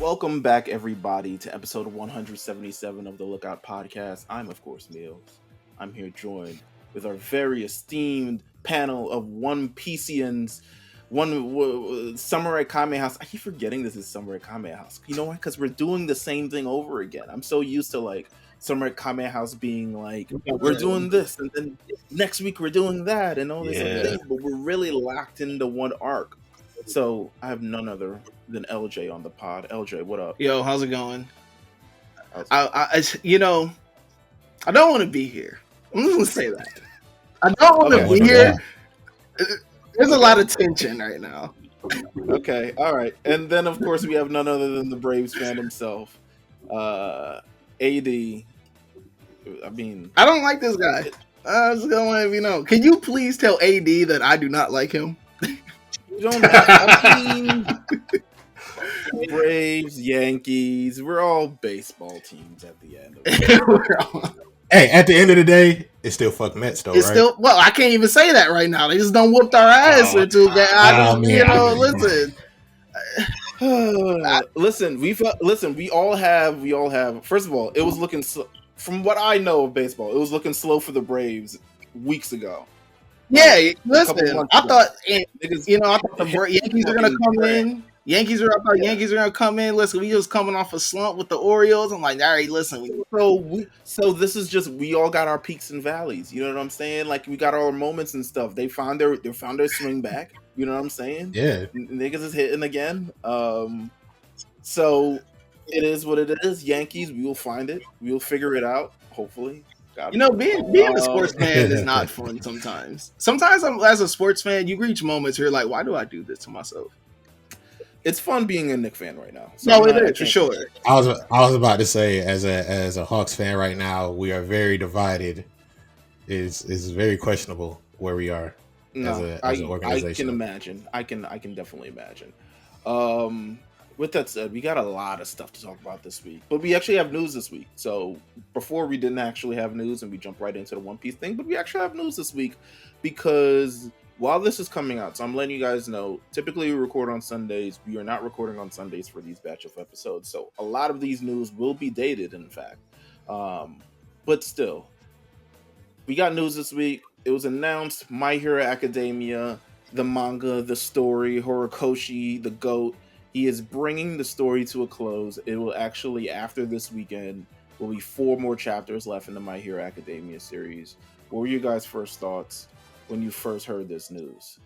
Welcome back, everybody, to episode 177 of the Lookout Podcast. I'm, of course, Meelz. I'm here joined with our very esteemed panel of One Piecians, Samurai Kame House. I keep forgetting this is Samurai Kame House. You know why? Because we're doing the same thing over again. I'm so used to like Samurai Kame House being like, we're doing this, and then next week we're doing that, and all these other things. But we're really locked into one arc. So I have none other than LJ on the pod. LJ, what up? Yo, how's it going? I don't want to be here. I'm just gonna say that. I don't want to be here. There's a lot of tension right now. Okay, all right. And then, of course, we have none other than the Braves fan himself, AD. I mean, I don't like this guy. I just gonna let you know. Can you please tell AD that I do not like him? You don't. I mean, Braves, Yankees. We're all baseball teams at the end of it. Hey, at the end of the day, it's still fuck Mets, though, it's right? Still, well, I can't even say that right now. They just don't whooped our ass or two. Listen. Listen. We all have. First of all, it was looking from what I know of baseball, it was looking slow for the Braves weeks ago. Yeah, listen. I thought the Yankees are gonna come in. Yankees are gonna come in. Listen, we just coming off a slump with the Orioles. I'm like, all right, listen. So this is just, we all got our peaks and valleys. You know what I'm saying? Like, we got our moments and stuff. They found their swing back. You know what I'm saying? Yeah. Niggas is hitting again. So it is what it is. Yankees, we will find it. We will figure it out. Hopefully. Being a sports fan is not fun sometimes. Sometimes, as a sports fan, you reach moments where you're like, why do I do this to myself? It's fun being a Knicks fan right now. So no, it is, for sure. I was about to say, as a Hawks fan right now, we are very divided. It's very questionable where we are as an organization. I can imagine. I can definitely imagine. With that said, we got a lot of stuff to talk about this week, but we actually have news this week. So before, we didn't actually have news and we jumped right into the One Piece thing, but we actually have news this week because while this is coming out, so I'm letting you guys know, typically we record on Sundays. We are not recording on Sundays for these batch of episodes. So a lot of these news will be dated, in fact. But still, we got news this week. It was announced My Hero Academia, the manga, the story, Horikoshi, the GOAT. He is bringing the story to a close. It will actually, after this weekend, will be 4 more chapters left in the My Hero Academia series. What were your guys' first thoughts when you first heard this news?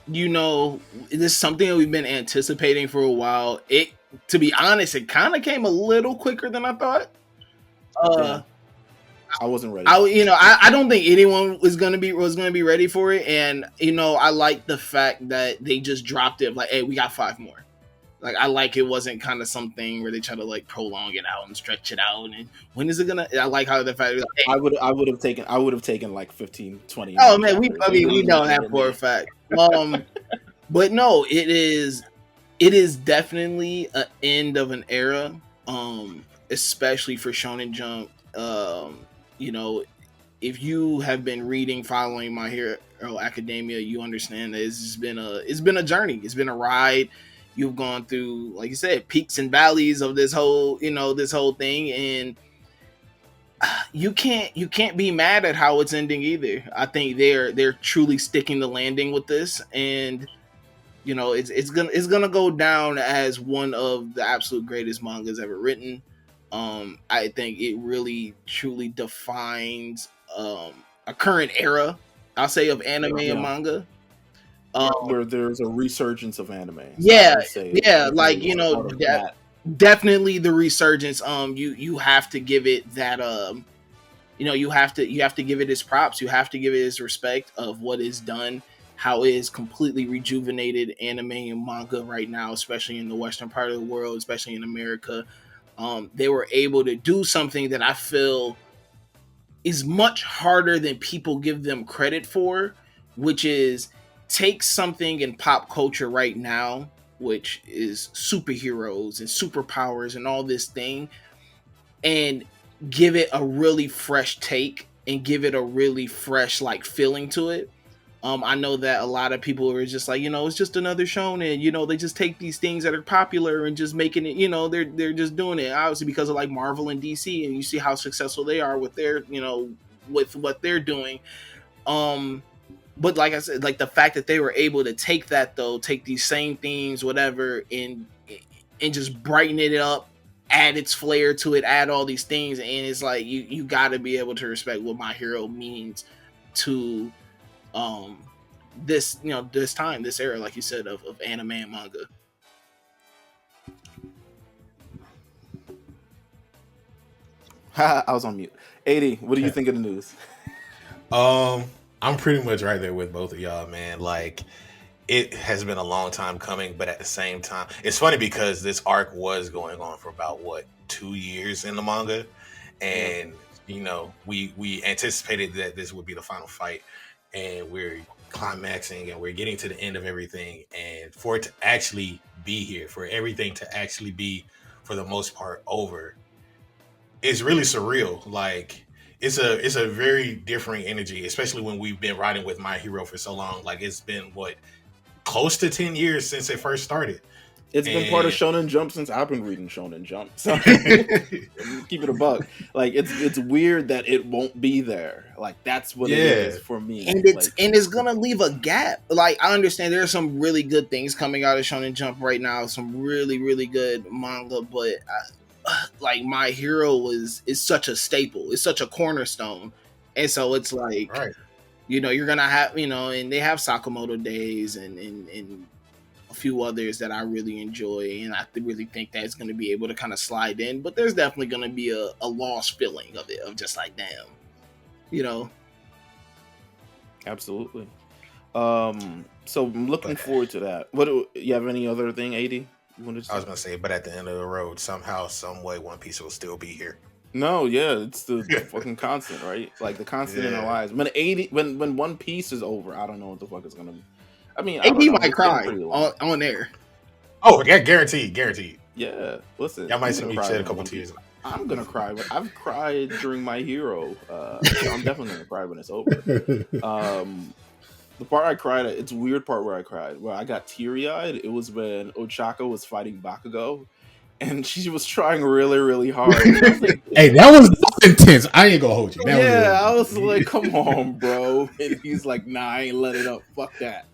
This is something that we've been anticipating for a while. To be honest, it kind of came a little quicker than I thought. I wasn't ready. I don't think anyone was gonna be ready for it, and I like the fact that they just dropped it like, hey, we got 5 more. Like, I like it wasn't kind of something where they try to like prolong it out and stretch it out. And when is it gonna? I like how the fact like, hey, I would have taken like 15, 20. Oh man, we know that for a fact. But no, it is definitely an end of an era, especially for Shonen Jump. If you have been following My Hero Academia, you understand that it's been a journey. It's been a ride. You've gone through, like you said, peaks and valleys of this whole thing, and you can't be mad at how it's ending either. I think they're truly sticking the landing with this, and it's gonna go down as one of the absolute greatest mangas ever written. I think it really truly defines a current era, I'll say, of anime and manga. Where there's a resurgence of anime. Definitely the resurgence. You have to give it that. You have to give it its props. You have to give it its respect of what is done, how it is completely rejuvenated anime and manga right now, especially in the western part of the world, especially in America. They were able to do something that I feel is much harder than people give them credit for, which is take something in pop culture right now, which is superheroes and superpowers and all this thing, and give it a really fresh take and give it a really fresh feeling to it. I know that a lot of people are just like, it's just another shonen. They just take these things that are popular and just making it. They're just doing it obviously because of like Marvel and DC, and you see how successful they are with their, with what they're doing. But like I said, like the fact that they were able to take these same themes, whatever, and just brighten it up, add its flair to it, add all these things, and it's like you got to be able to respect what My Hero means to this this era, like you said, of anime and manga. I was on mute. 80, what do you think of the news? I'm pretty much right there with both of y'all, man. Like, it has been a long time coming, but at the same time, it's funny because this arc was going on for about 2 years in the manga, and we anticipated that this would be the final fight, and we're climaxing and we're getting to the end of everything, and for it to actually be here, for everything to actually be, for the most part, over, it's really surreal. Like, it's a very different energy, especially when we've been riding with My Hero for so long. Like, it's been close to 10 years since it first started. It's been part of Shonen Jump since I've been reading Shonen Jump. So keep it a buck. Like, it's weird that it won't be there. Like, that's what it is for me. And it's gonna leave a gap. Like, I understand there are some really good things coming out of Shonen Jump right now, some really, really good manga, but like My Hero is such a staple. It's such a cornerstone. And so it's like, right. You're gonna have, and they have Sakamoto Days and a few others that I really enjoy, and I really think that's going to be able to kind of slide in. But there's definitely going to be a lost feeling of it, of just like, damn, Absolutely. So I'm looking forward to that. What you have any other thing, 80? I was gonna say, but at the end of the road, somehow, some way, One Piece will still be here. No, yeah, it's the fucking constant, right? Like the constant in our lives. When One Piece is over, I don't know what the fuck is gonna be. I mean, AD might cry on air. Oh, yeah, guaranteed. Yeah, listen, y'all might see me shed a couple tears. I'm gonna cry, but I've cried during My Hero. So I'm definitely gonna cry when it's over. The part I cried at, it's a weird part where I cried, where I got teary-eyed. It was when Ochako was fighting Bakugo, and she was trying really, really hard. Like, hey, that was intense. I ain't gonna hold you. I was like, come on, bro. And he's like, nah, I ain't let it up. Fuck that.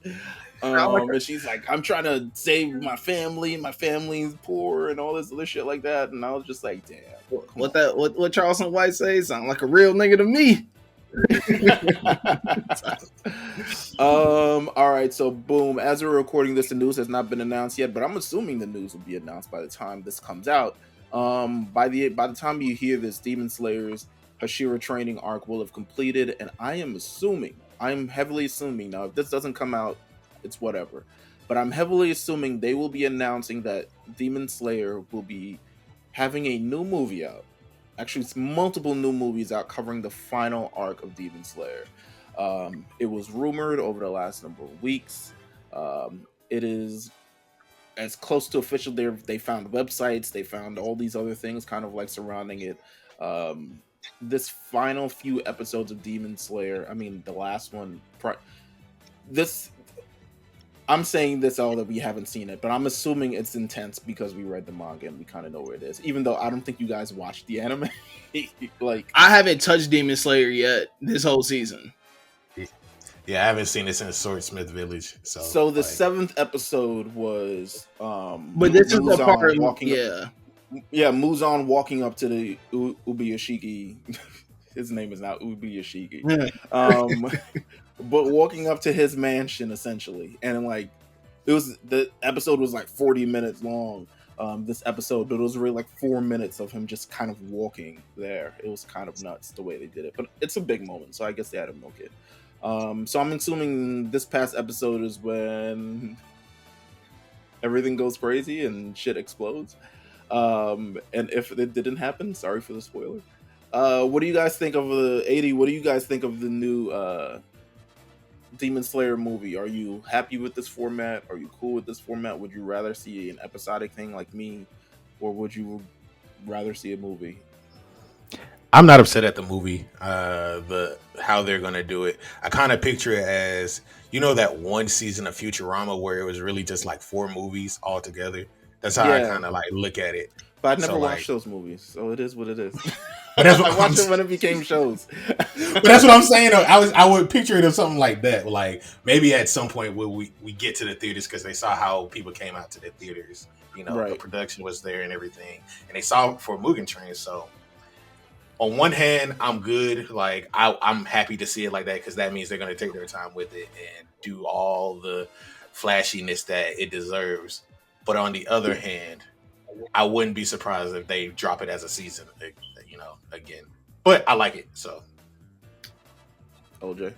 And she's like, I'm trying to save my family. My family's poor and all this other shit like that. And I was just like, damn. What Charleston White says sound like a real nigga to me. All right, so boom, as we're recording this, the news has not been announced yet, but I'm assuming the news will be announced by the time this comes out. By the time you hear this, Demon Slayer's Hashira training arc will have completed, and I'm heavily assuming now, if this doesn't come out, it's whatever, but I'm heavily assuming they will be announcing that Demon Slayer will be having a new movie out. Actually, it's multiple new movies out covering the final arc of Demon Slayer. It was rumored over the last number of weeks. It is as close to official. They found websites, they found all these other things kind of like surrounding it. This final few episodes of Demon Slayer, I mean, the last one, I'm saying this all that we haven't seen it, but I'm assuming it's intense because we read the manga and we kind of know where it is. Even though I don't think you guys watched the anime. Like, I haven't touched Demon Slayer yet this whole season. Yeah, I haven't seen it since Swordsmith Village. So the 7th episode was but this is the part Muzan walking up to the Ubuyashiki. His name is not Ubuyashiki. But walking up to his mansion essentially, and like the episode was like 40 minutes long. This episode, but it was really like 4 minutes of him just kind of walking there. It was kind of nuts the way they did it, but it's a big moment, so I guess they had to milk it. So I'm assuming this past episode is when everything goes crazy and shit explodes. And if it didn't happen, sorry for the spoiler. What do you guys think of the 80? What do you guys think of the new Demon Slayer movie? Are you happy with this format? Are you cool with this format? Would you rather see an episodic thing like me, or would you rather see a movie? I'm not upset at the movie. The how they're gonna do it. I kind of picture it as that one season of Futurama where it was really just like 4 movies all together. That's how I Yeah, kind of like look at it. but I So never like, watched those movies, so it is what it is. but that's what I watched them when it became shows. but that's what I'm saying. Though. I would picture it as something like that. Like maybe at some point where we get to the theaters because they saw how people came out to the theaters. The Right. production was there and everything, and they saw it for Mugen Train. So on one hand, I'm good. Like I'm happy to see it like that because that means they're going to take their time with it and do all the flashiness that it deserves. But on the other hand, I wouldn't be surprised if they drop it as a season, again. But I like it, so. OJ.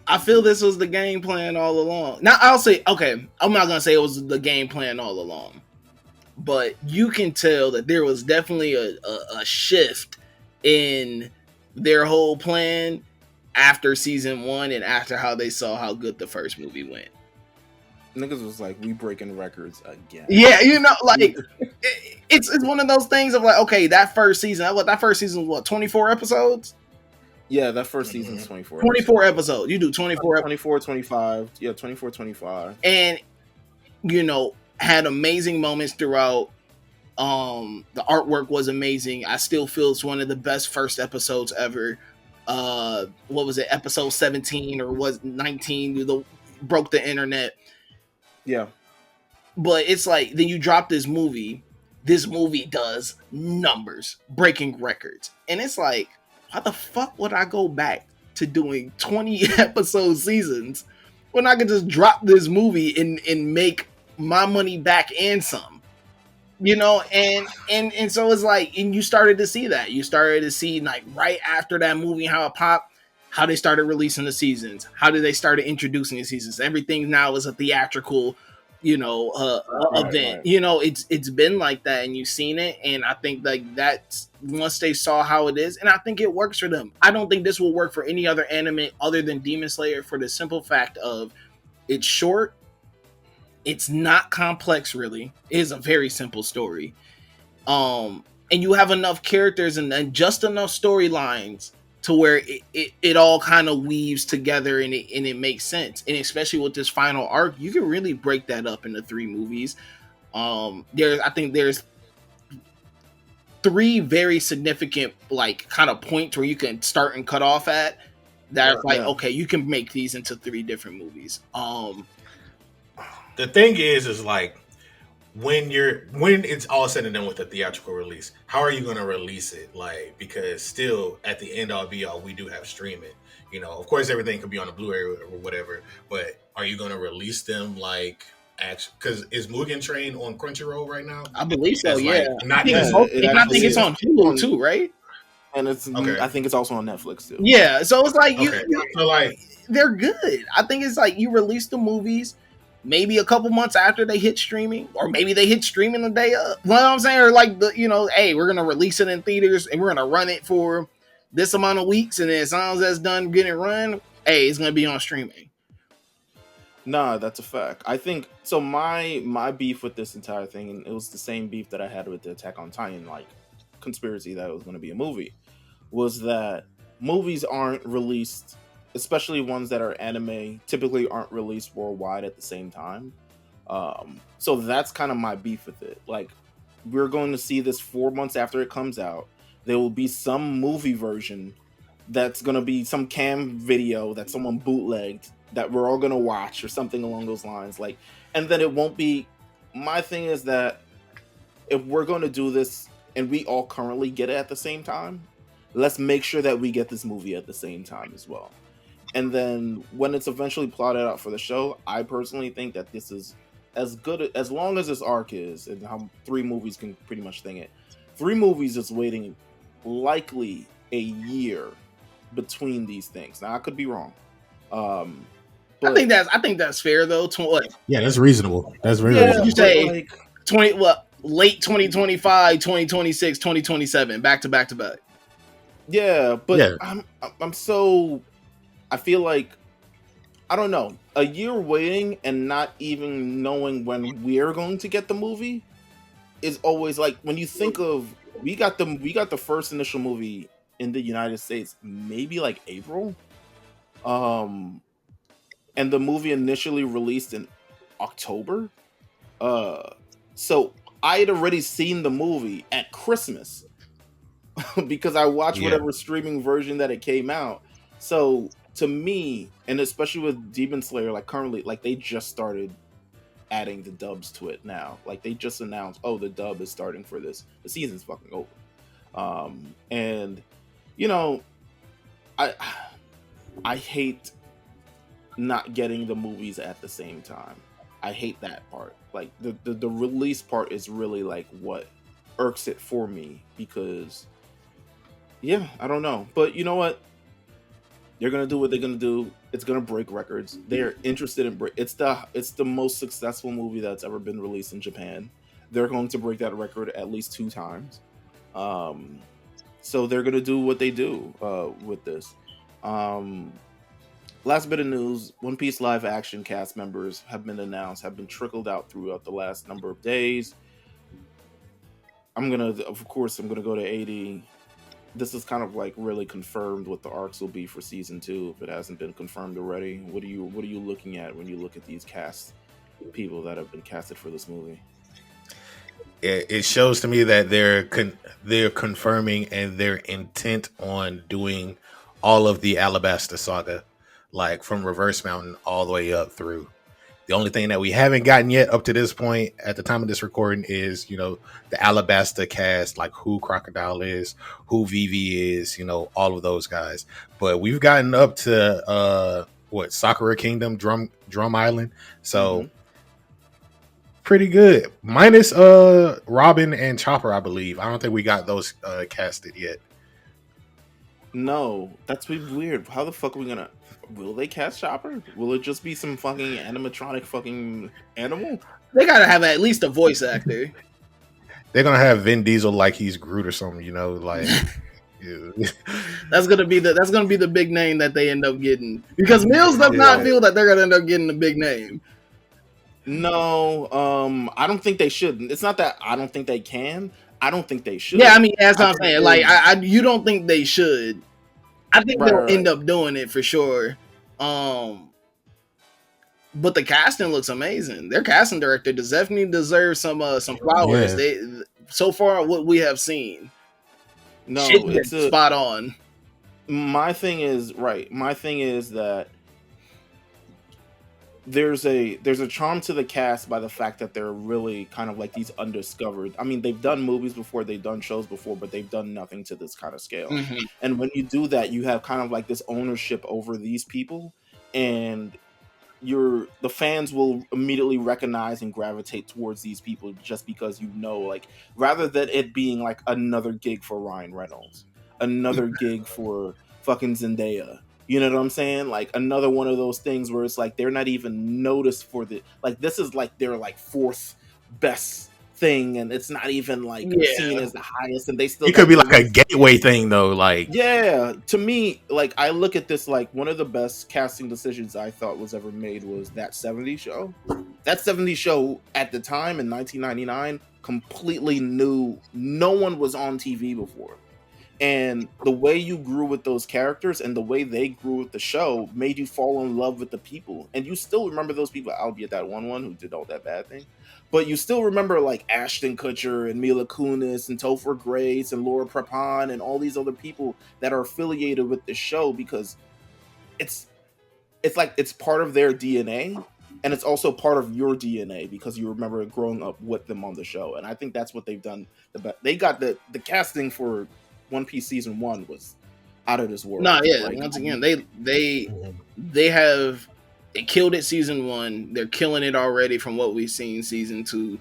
I feel this was the game plan all along. Now I'll say, okay, I'm not gonna say it was the game plan all along, but you can tell that there was definitely a shift in their whole plan after season 1 and after how they saw how good the first movie went. Niggas was like, we breaking records again. Yeah, like it's one of those things of like, okay, that first season was 24 episodes? Yeah, that first season's 24. 24 episodes. You do 24 24, 25. Yeah, 24, 25. And had amazing moments throughout. The artwork was amazing. I still feel it's one of the best first episodes ever. What was it, episode 17 or was 19? Broke the internet. Yeah. But it's like, then you drop this movie. This movie does numbers, breaking records. And it's like, why the fuck would I go back to doing 20 episode seasons when I could just drop this movie and make my money back and some? And so it's like, and you started to see that. You started to see, like, right after that movie, how it popped, how they started releasing the seasons, how did they started introducing the seasons. Everything now is a theatrical, event. Right. It's been like that, and you've seen it, and I think like that's once they saw how it is, and I think it works for them. I don't think this will work for any other anime other than Demon Slayer for the simple fact of it's short. It's not complex, really. It is a very simple story. And you have enough characters and just enough storylines to where it all kind of weaves together and it makes sense. And especially with this final arc, you can really break that up into 3 movies. I think there's 3 very significant, like, kind of points where you can start and cut off at that. Okay, you can make these into 3 different movies. The thing is like when it's all said and done with the theatrical release, how are you going to release it? Like, because still at the end all be all, we do have streaming. Of course everything could be on a Blu-ray or whatever, but are you going to release them like because is Mugen Train on Crunchyroll right now? I believe so. That's Yeah, like, not I think it's on Hulu too, right? And it's Okay. I think it's also on Netflix too. Yeah, so it's like so like they're good. I think it's like you release the movies maybe a couple months after they hit streaming, or maybe they hit streaming the day up. You know what I'm saying? Or like hey, we're gonna release it in theaters and we're gonna run it for this amount of weeks, and then as soon as that's done getting run, hey, it's gonna be on streaming. Nah, that's a fact. I think so. My beef with this entire thing, and it was the same beef that I had with the Attack on Titan conspiracy that it was going to be a movie, was that movies aren't released, especially ones that are anime, typically aren't released worldwide at the same time. So that's kind of my beef with it. Like, we're going to see this 4 months after it comes out. There will be some movie version that's going to be some cam video that someone bootlegged that we're all going to watch or something along those lines. Like, and then it won't be, my thing is that if we're going to do this and we all currently get it at the same time, let's make sure that we get this movie at the same time as well. And then when it's eventually plotted out for the show, I personally think that this is as good, as long as this arc is, and how 3 movies can pretty much thing it. 3 movies is waiting likely a year between these things. Now I could be wrong. I think that's fair though. yeah, that's reasonable. That's very Yeah, reasonable. you say 20 late 2025, 2026, 2027, back to back. Yeah, but Yeah. I'm so, I feel like, I don't know, a year waiting and not even knowing when we're going to get the movie is always like, when you think of, we got the first initial movie in the United States maybe like April. Um, and the movie initially released in October. Uh, so I had already seen the movie at Christmas because I watched Yeah. whatever streaming version that it came out. So to me, and especially with Demon Slayer, like currently, like they just started adding the dubs to it now. Like they just announced, oh, the dub is starting for this. The season's fucking over. And you know, I I hate not getting the movies at the same time. I hate that part. Like the release part is really like what irks it for me because yeah, I don't know. But you know what? They're gonna do what they're gonna do. It's gonna break records. They're interested in break. It's the most successful movie that's ever been released in Japan. They're going to break that record at least 2 times. Um, so they're gonna do what they do with this. Um, Last bit of news: One Piece live action cast members have been announced, have been trickled out throughout the last number of days. Of course, I'm gonna go to 80. This is kind of like really confirmed what the arcs will be for season 2 if it hasn't been confirmed already. What are you looking at when you look at these cast people that have been casted for this movie? It shows to me that they're confirming and their intent on doing all of the Alabasta saga, like from Reverse Mountain all the way up through. The only thing that we haven't gotten yet up to this point at the time of this recording is, the Alabasta cast, like who Crocodile is, who Vivi is, all of those guys. But we've gotten up to Sakura Kingdom, Drum Island. So pretty good. Minus Robin and Chopper, I believe. I don't think we got those casted yet. No, that's weird. How the fuck are we gonna? Will they cast Chopper? Will it just be some fucking animatronic fucking animal? They gotta have at least a voice actor. They're gonna have Vin Diesel like he's Groot or something, like. That's gonna be the big name that they end up getting, because Meelz does not feel that they're gonna end up getting a big name. No, I don't think they should. It's not that I don't think they can. I don't think they should. Yeah, I mean that's what I'm saying. Like, you don't think they should? I think they'll end up doing it for sure. But the casting looks amazing. Their casting director definitely deserves some flowers. Yeah. So far what we have seen. No, it's spot on. My thing is that there's a charm to the cast by the fact that they're really kind of like these undiscovered. I mean, they've done movies before, they've done shows before, but they've done nothing to this kind of scale. Mm-hmm. And when you do that, you have kind of like this ownership over these people, and the fans will immediately recognize and gravitate towards these people just because like, rather than it being like another gig for Ryan Reynolds, another gig for fucking Zendaya. You know what I'm saying? Like another one of those things where it's like they're not even noticed for this is like their like 4th best thing, and it's not even like seen as the highest, and they still. It could be like a gateway thing though. Like, yeah, to me, like I look at this like one of the best casting decisions I thought was ever made was that 70s show. That 70s show at the time in 1999, completely new. No one was on TV before. And the way you grew with those characters and the way they grew with the show made you fall in love with the people. And you still remember those people, albeit that one who did all that bad thing. But you still remember like Ashton Kutcher and Mila Kunis and Topher Grace and Laura Prepon and all these other people that are affiliated with the show, because it's like it's part of their DNA, and it's also part of your DNA because you remember growing up with them on the show. And I think that's what they've done. They got the casting for One Piece season 1 was out of this world. No, yeah. Like, once again, they killed it season 1. They're killing it already from what we've seen season 2.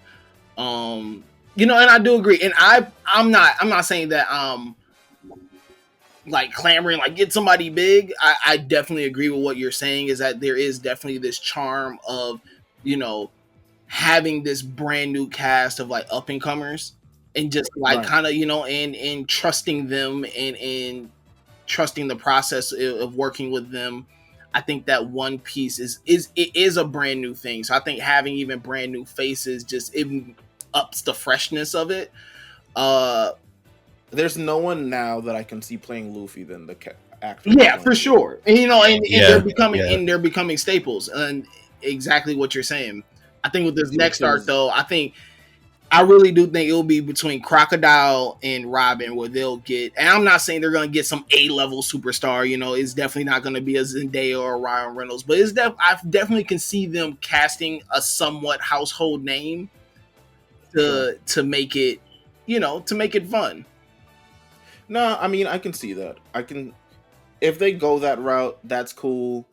And I do agree. And I'm not saying that like clamoring like get somebody big. I definitely agree with what you're saying, is that there is definitely this charm of having this brand new cast of like up and comers. And just like kind of, and trusting them and trusting the process of working with them. I think that One Piece is a brand new thing. So I think having even brand new faces just even ups the freshness of it. There's no one now that I can see playing Luffy than the actor who's Yeah, for playing Luffy. sure. And, and Yeah, they're becoming staples, and exactly what you're saying. I think with this next arc, Because though, I really do think it'll be between Crocodile and Robin where they'll get. And I'm not saying they're gonna get some A-level superstar. It's definitely not gonna be a Zendaya or a Ryan Reynolds, but I definitely can see them casting a somewhat household name sure. to make it, to make it fun. No, I mean I can see that. I can if they go that route, that's cool.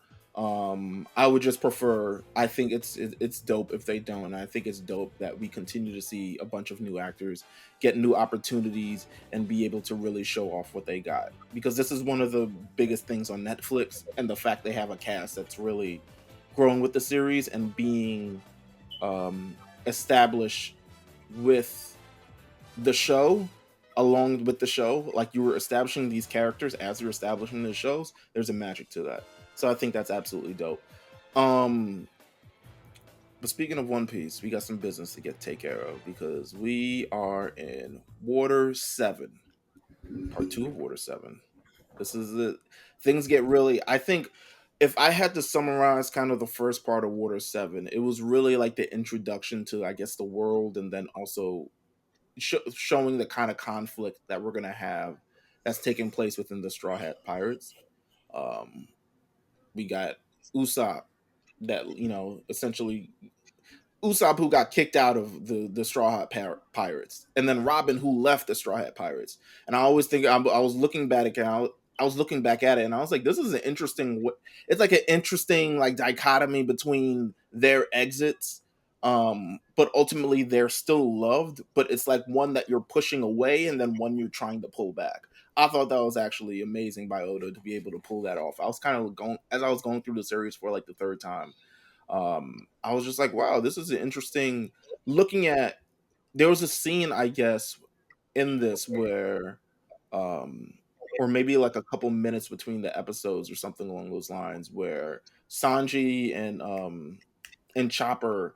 I would just prefer. I think it's dope if they don't. I think it's dope that we continue to see a bunch of new actors get new opportunities and be able to really show off what they got. Because this is one of the biggest things on Netflix, and the fact they have a cast that's really growing with the series and being established with the show along with the show, like you were establishing these characters as you're establishing the shows. There's a magic to that, so I think that's absolutely dope. um but speaking of One Piece, we got some business to get take care of because we are in Water 7, part 2 of Water 7. This is the things get really, I think, if I had to summarize kind of the first part of Water 7, it was really like the introduction to, I guess, the world, and then also showing the kind of conflict that we're gonna have that's taking place within the Straw Hat Pirates. Um, we got Usopp, that essentially Usopp, who got kicked out of the Straw Hat Pirates, and then Robin, who left the Straw Hat Pirates. And I always think I was looking back at it. I was looking back at it, and I was like, "This is an interesting. It's like an interesting like dichotomy between their exits, but ultimately they're still loved. But it's like one that you're pushing away, and then one you're trying to pull back. I thought that was actually amazing by Oda to be able to pull that off. I was kind of going as I was going through the series for like the third time. I was just like, wow, this is an interesting looking at. There was a scene, I guess, in this where, um, or maybe like a couple minutes between the episodes or something along those lines, where Sanji and Chopper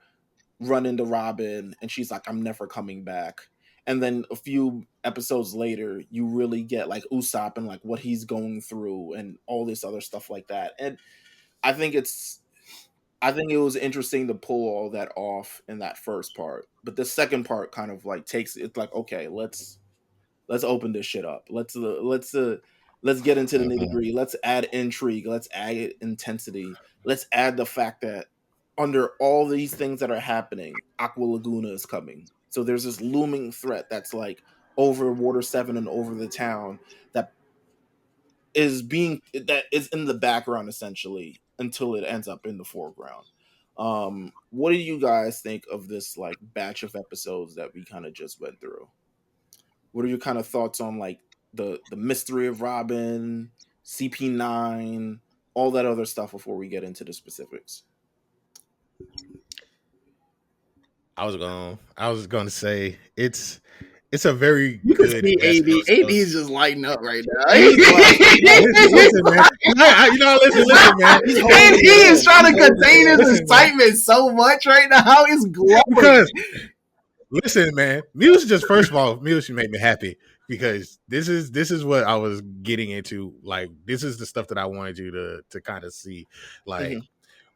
run into Robin, and she's like, "I'm never coming back." And then a few episodes later, you really get like Usopp and like what he's going through and all this other stuff like that. And I think it's I think it was interesting to pull all that off in that first part. But the second part kind of like takes it's like, okay, let's open this shit up. Let's get into the nitty Mhm. gritty. Let's add intrigue. Let's add intensity. Let's add the fact that under all these things that are happening, Aqua Laguna is coming. So there's this looming threat that's like over Water 7 and over the town that that is in the background essentially until it ends up in the foreground. What do you guys think of this like batch of episodes that we kind of just went through? What are your kind of thoughts on like the mystery of Robin, CP9, all that other stuff before we get into the specifics? I was going to say it's a very You can good see batch of AD episodes. is just lighting up right now. He's laughing. Listen, man. Listen, man. He's And holding he it is in. trying He's to holding it contain his in. Listen, man. excitement so much right now. It's glowing. Because listen, man. Meelz should make me happy because this is what I was getting into. Like, this is the stuff that I wanted you to kind of see. Like, Mhm.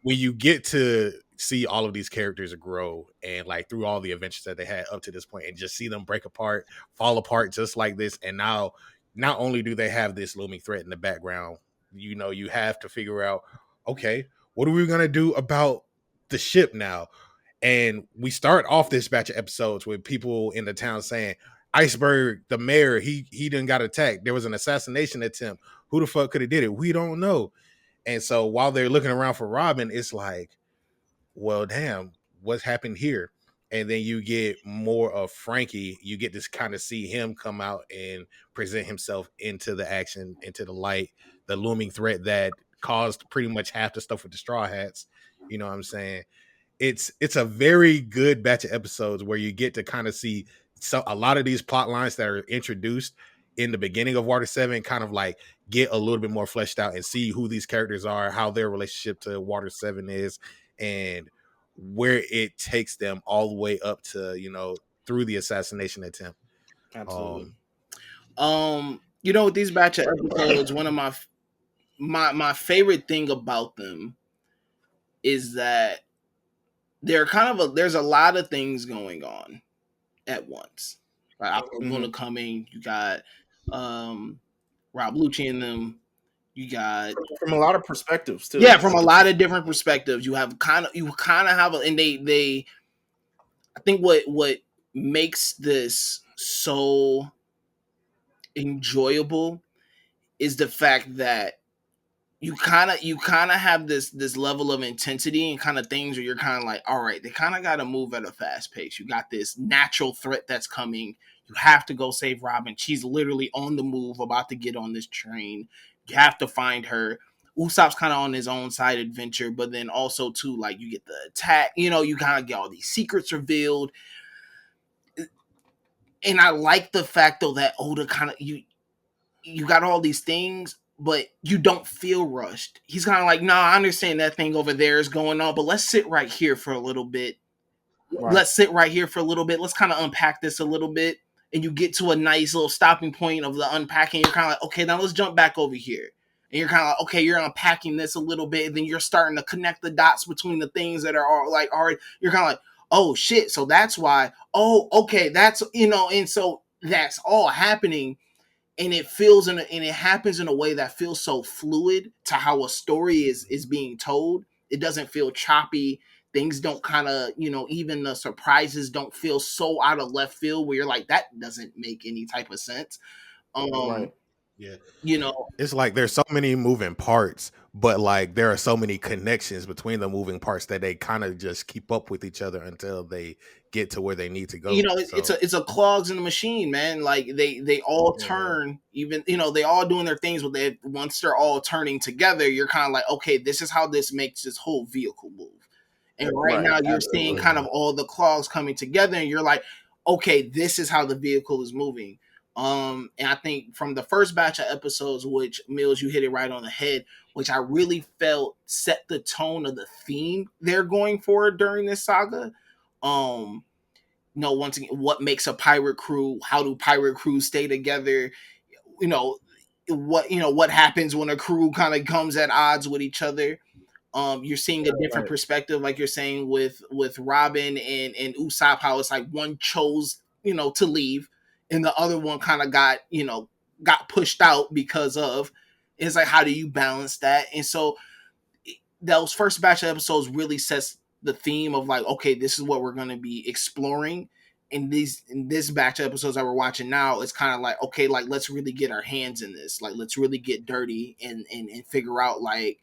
when you get to see all of these characters grow and like through all the adventures that they had up to this point and just see them break apart, fall apart just like this. And now not only do they have this looming threat in the background, you have to figure out, okay, what are we gonna do about the ship now? And we start off this batch of episodes with people in the town saying, Iceburg, the mayor, he didn't got attacked. There was an assassination attempt. Who the fuck could have did it? We don't know. And so while they're looking around for Robin, it's like, well, damn, what's happened here? And then you get more of Franky. You get to kind of see him come out and present himself into the action, into the light, the looming threat that caused pretty much half the stuff with the Straw Hats. You know what I'm saying? It's a very good batch of episodes where you get to kind of see a lot of these plot lines that are introduced in the beginning of Water 7 kind of like get a little bit more fleshed out and see who these characters are, how their relationship to Water 7 is, and where it takes them all the way up to, through the assassination attempt. Absolutely. Um With these batch of episodes, one of my favorite thing about them is that there's a lot of things going on at once. Right, Aqua Laguna coming, you got Rob Lucci in them, you got from a lot of perspectives too. from a lot of different perspectives. You kind of have and they I think what makes this so enjoyable is the fact that you kind of have this level of intensity and kind of things where you're kind of like, all right, they kind of got to move at a fast pace. You got this natural threat that's coming. You have to go save Robin. She's literally on the move, about to get on this train. You have to find her. Usopp's kind of on his own side adventure, but then also too, like, you get the attack. You kind of get all these secrets revealed, and I like the fact though that Oda kind of you got all these things, but you don't feel rushed. He's kind of like, nah, I understand that thing over there is going on, but let's sit right here for a little bit. Right. Let's sit right here for a little bit. Let's kind of unpack this a little bit. And you get to a nice little stopping point of the unpacking. You're kind of like, okay, now let's jump back over here. And you're kind of like, okay, you're unpacking this a little bit. And then you're starting to connect the dots between the things that are all like already. You're kind of like, oh shit. So that's why. Oh, okay. That's, and so that's all happening. And it happens in a way that feels so fluid to how a story is being told. It doesn't feel choppy. Things don't kind of, even the surprises don't feel so out of left field where you're like, that doesn't make any type of sense. Right. Yeah. It's like there's so many moving parts, but like there are so many connections between the moving parts that they kind of just keep up with each other until they get to where they need to go. It's a clogs in the machine, man. Like they all turn, even they all doing their things, but once they're all turning together, you're kind of like, okay, this is how this makes this whole vehicle move. And right now you're seeing kind of all the clogs coming together, and you're like, okay, this is how the vehicle is moving. And I think from the first batch of episodes, which Meelz, you hit it right on the head, which I really felt set the tone of the theme they're going for during this saga. Once again, what makes a pirate crew? How do pirate crews stay together? What happens when a crew kind of comes at odds with each other? You're seeing a different perspective, like you're saying with Robin and Usopp, how it's like one chose, to leave, and the other one kind of got pushed out because of. It's like, how do you balance that? And so those first batch of episodes really sets the theme of like, okay, this is what we're going to be exploring. In this batch of episodes that we're watching now, it's kind of like, okay, like let's really get our hands in this, like let's really get dirty and figure out like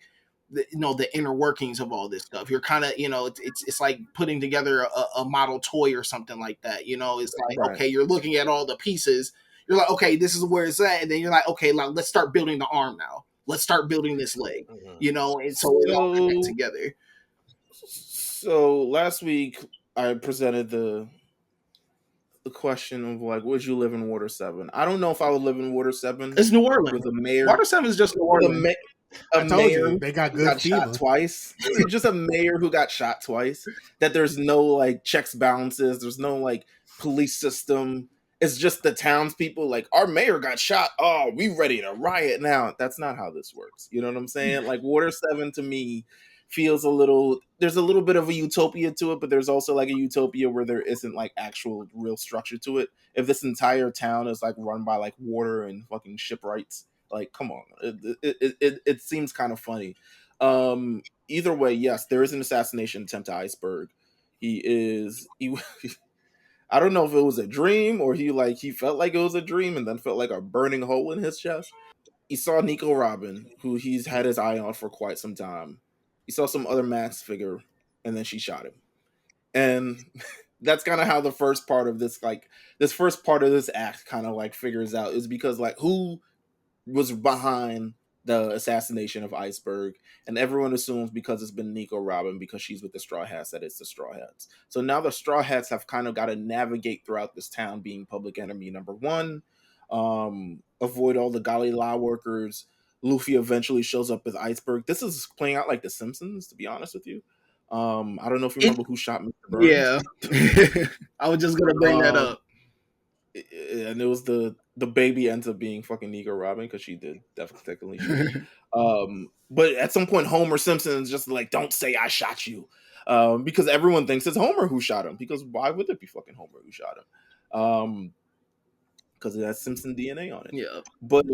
the inner workings of all this stuff. You're kind of it's like putting together a model toy or something like that. It's like, okay, you're looking at all the pieces. You're like, okay, this is where it's at, and then you're like, okay, like let's start building the arm now. Let's start building this leg. And so it all connects together. So last week I presented the question of like, would you live in Water 7? I don't know if I would live in Water 7. It's New Orleans. With a mayor. Water 7 is just New Orleans. A mayor they got good shot twice. Just a mayor who got shot twice. That there's no like checks, balances. There's no like police system. It's just the townspeople. Like, our mayor got shot. Oh, we ready to riot now. That's not how this works. You know what I'm saying? Like, Water 7 to me feels there's a little bit of a utopia to it, but there's also like a utopia where there isn't like actual real structure to it. If this entire town is like run by like water and fucking shipwrights, like, come on, it seems kind of funny. Either way, yes, there is an assassination attempt to Iceburg. I don't know if it was a dream or he felt like it was a dream and then felt like a burning hole in his chest. He saw Nico Robin, who he's had his eye on for quite some time. He saw some other masked figure, and then she shot him. And that's kind of how the first part of this act kind of like figures out, is because like who was behind the assassination of Iceburg, and everyone assumes because it's been Nico Robin because she's with the Straw Hats that it's the Straw Hats. So now the Straw Hats have kind of got to navigate throughout this town being public enemy number one, avoid all the Gali law workers. Luffy eventually shows up with Iceburg. This is playing out like The Simpsons, to be honest with you. I don't know if you remember who shot Mr. Burns. Yeah. I was just gonna bring that up. And it was the the baby ends up being fucking Nico Robin because she did definitely technically shoot him. But at some point, Homer Simpson is just like, "Don't say I shot you," because everyone thinks it's Homer who shot him. Because why would it be fucking Homer who shot him? Because it has Simpson DNA on it. Yeah. But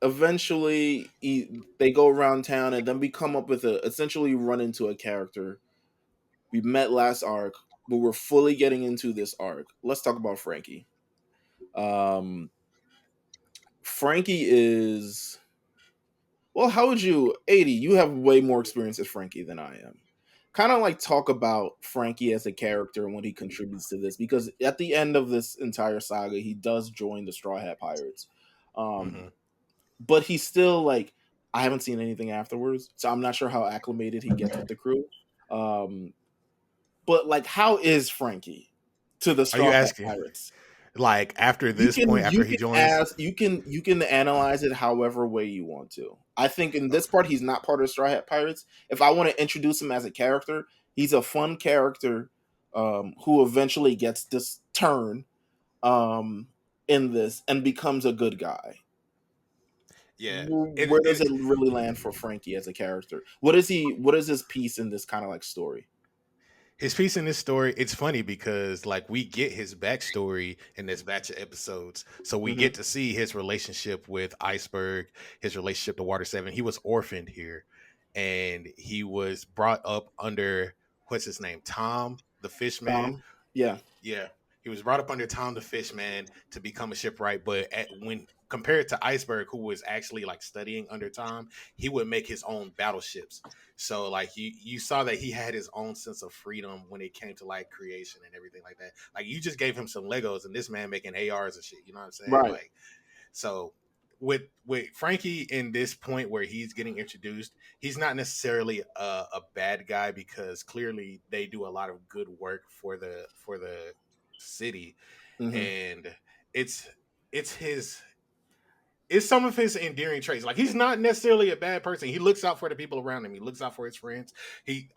eventually, they go around town, and then we come up with essentially run into a character we met last arc, but we're fully getting into this arc. Let's talk about Franky. Franky is, well, how would you, 80, you have way more experience as Franky than I am. Kind of like talk about Franky as a character and what he contributes to this, because at the end of this entire saga, he does join the Straw Hat Pirates. But he's still like, I haven't seen anything afterwards, so I'm not sure how acclimated he gets with the crew. But like, how is Franky to the Straw Hat Pirates? Like after this point, after he joins, you can analyze it however way you want to. I think in this part, he's not part of the Straw Hat Pirates. If I want to introduce him as a character, he's a fun character who eventually gets this turn in this and becomes a good guy. Yeah. Where does it really land for Franky as a character? What is his piece in this kind of like story? His piece in this story, it's funny because like we get his backstory in this batch of episodes. So we get to see his relationship with Iceburg, his relationship to Water 7. He was orphaned here and he was brought up under, what's his name? Tom, the fishman. Yeah. He was brought up under Tom the Fishman to become a shipwright, but when compared to Iceburg, who was actually like studying under Tom, he would make his own battleships. So like you saw that he had his own sense of freedom when it came to like creation and everything like that. Like you just gave him some Legos and this man making ARs and shit. You know what I'm saying? Right. Like, so with Franky in this point where he's getting introduced, he's not necessarily a bad guy because clearly they do a lot of good work for the city, and it's some of his endearing traits. Like he's not necessarily a bad person. He looks out for the people around him. He looks out for his friends.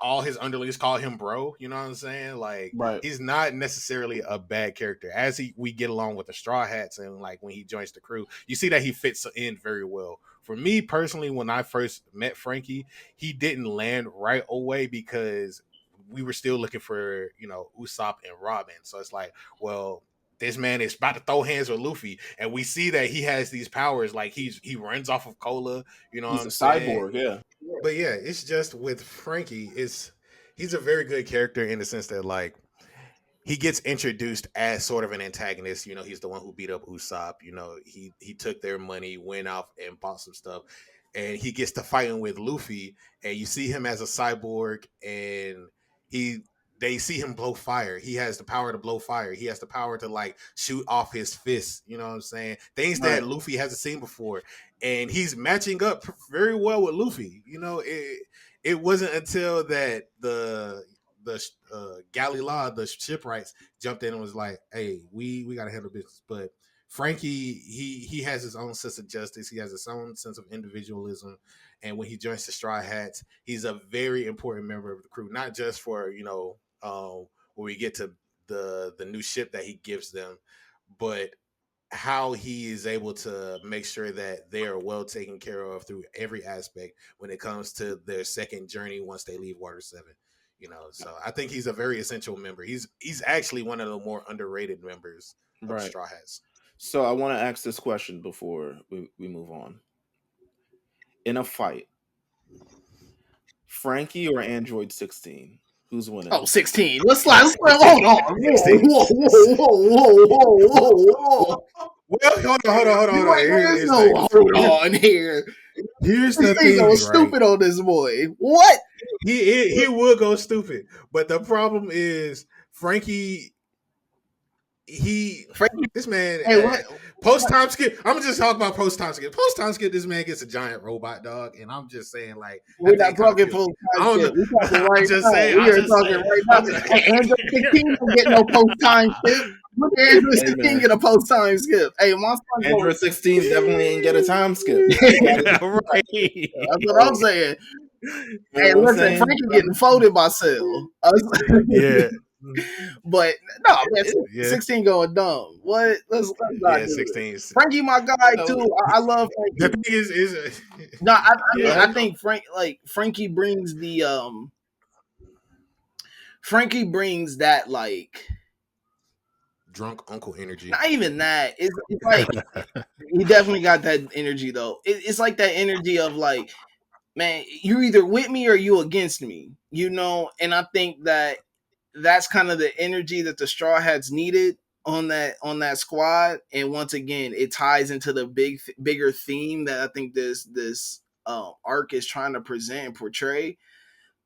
All his underlings call him bro. You know what I'm saying? Like he's not necessarily a bad character. As we get along with the Straw Hats and like when he joins the crew, you see that he fits in very well. For me personally, when I first met Franky, he didn't land right away because we were still looking for, Usopp and Robin. So it's like, well, this man is about to throw hands with Luffy, and we see that he has these powers. Like he runs off of cola. You know, he's a cyborg, yeah. But yeah, it's just with Franky, he's a very good character in the sense that like he gets introduced as sort of an antagonist. He's the one who beat up Usopp. He took their money, went out and bought some stuff, and he gets to fighting with Luffy, and you see him as a cyborg, and they see him blow fire. He has the power to blow fire. He has the power to like shoot off his fists. You know what I'm saying? Things that Luffy hasn't seen before. And he's matching up very well with Luffy. It wasn't until that the Galila, the shipwrights, jumped in and was like, hey, we got to handle business. But Franky, he has his own sense of justice. He has his own sense of individualism. And when he joins the Straw Hats, he's a very important member of the crew, not just for, when we get to the new ship that he gives them, but how he is able to make sure that they are well taken care of through every aspect when it comes to their second journey once they leave Water 7. So I think he's a very essential member. He's actually one of the more underrated members of the Straw Hats. So I want to ask this question before we move on. In a fight, Franky or Android 16? Who's winning? Oh, 16. Let's hold on. Whoa. Well, hold on. There's no hold on here. Here's the thing. Go stupid on this boy. What? He will go stupid. But the problem is Franky. This man, post time skip. I'm just talking about post time skip. Post time skip. This man gets a giant robot dog, and I'm just saying, like, we're not talking post time skip. We're talking right now. We are talking right now. Android 16 don't get no post time skip. Look at Android 16 get a post time skip. Hey, my son, Android 16 definitely ain't get a time skip. Right. That's what I'm saying. Hey, listen, Franky getting folded by Cell. Yeah. But no, man, Yeah, 16 going dumb. What? Let's not yeah. do it. 16. Frankie, my guy Oh, too. I love The Frankie. thing is No, I go mean, ahead. I think Frankie brings Frankie brings that, like, drunk uncle energy. not even that. It's like he definitely got that energy though. It's like that energy of like, man, you either with me or you against me, you know. And I think that that's kind of the energy that the Straw Hats needed on that squad. And once again, it ties into the bigger theme that I think this arc is trying to present and portray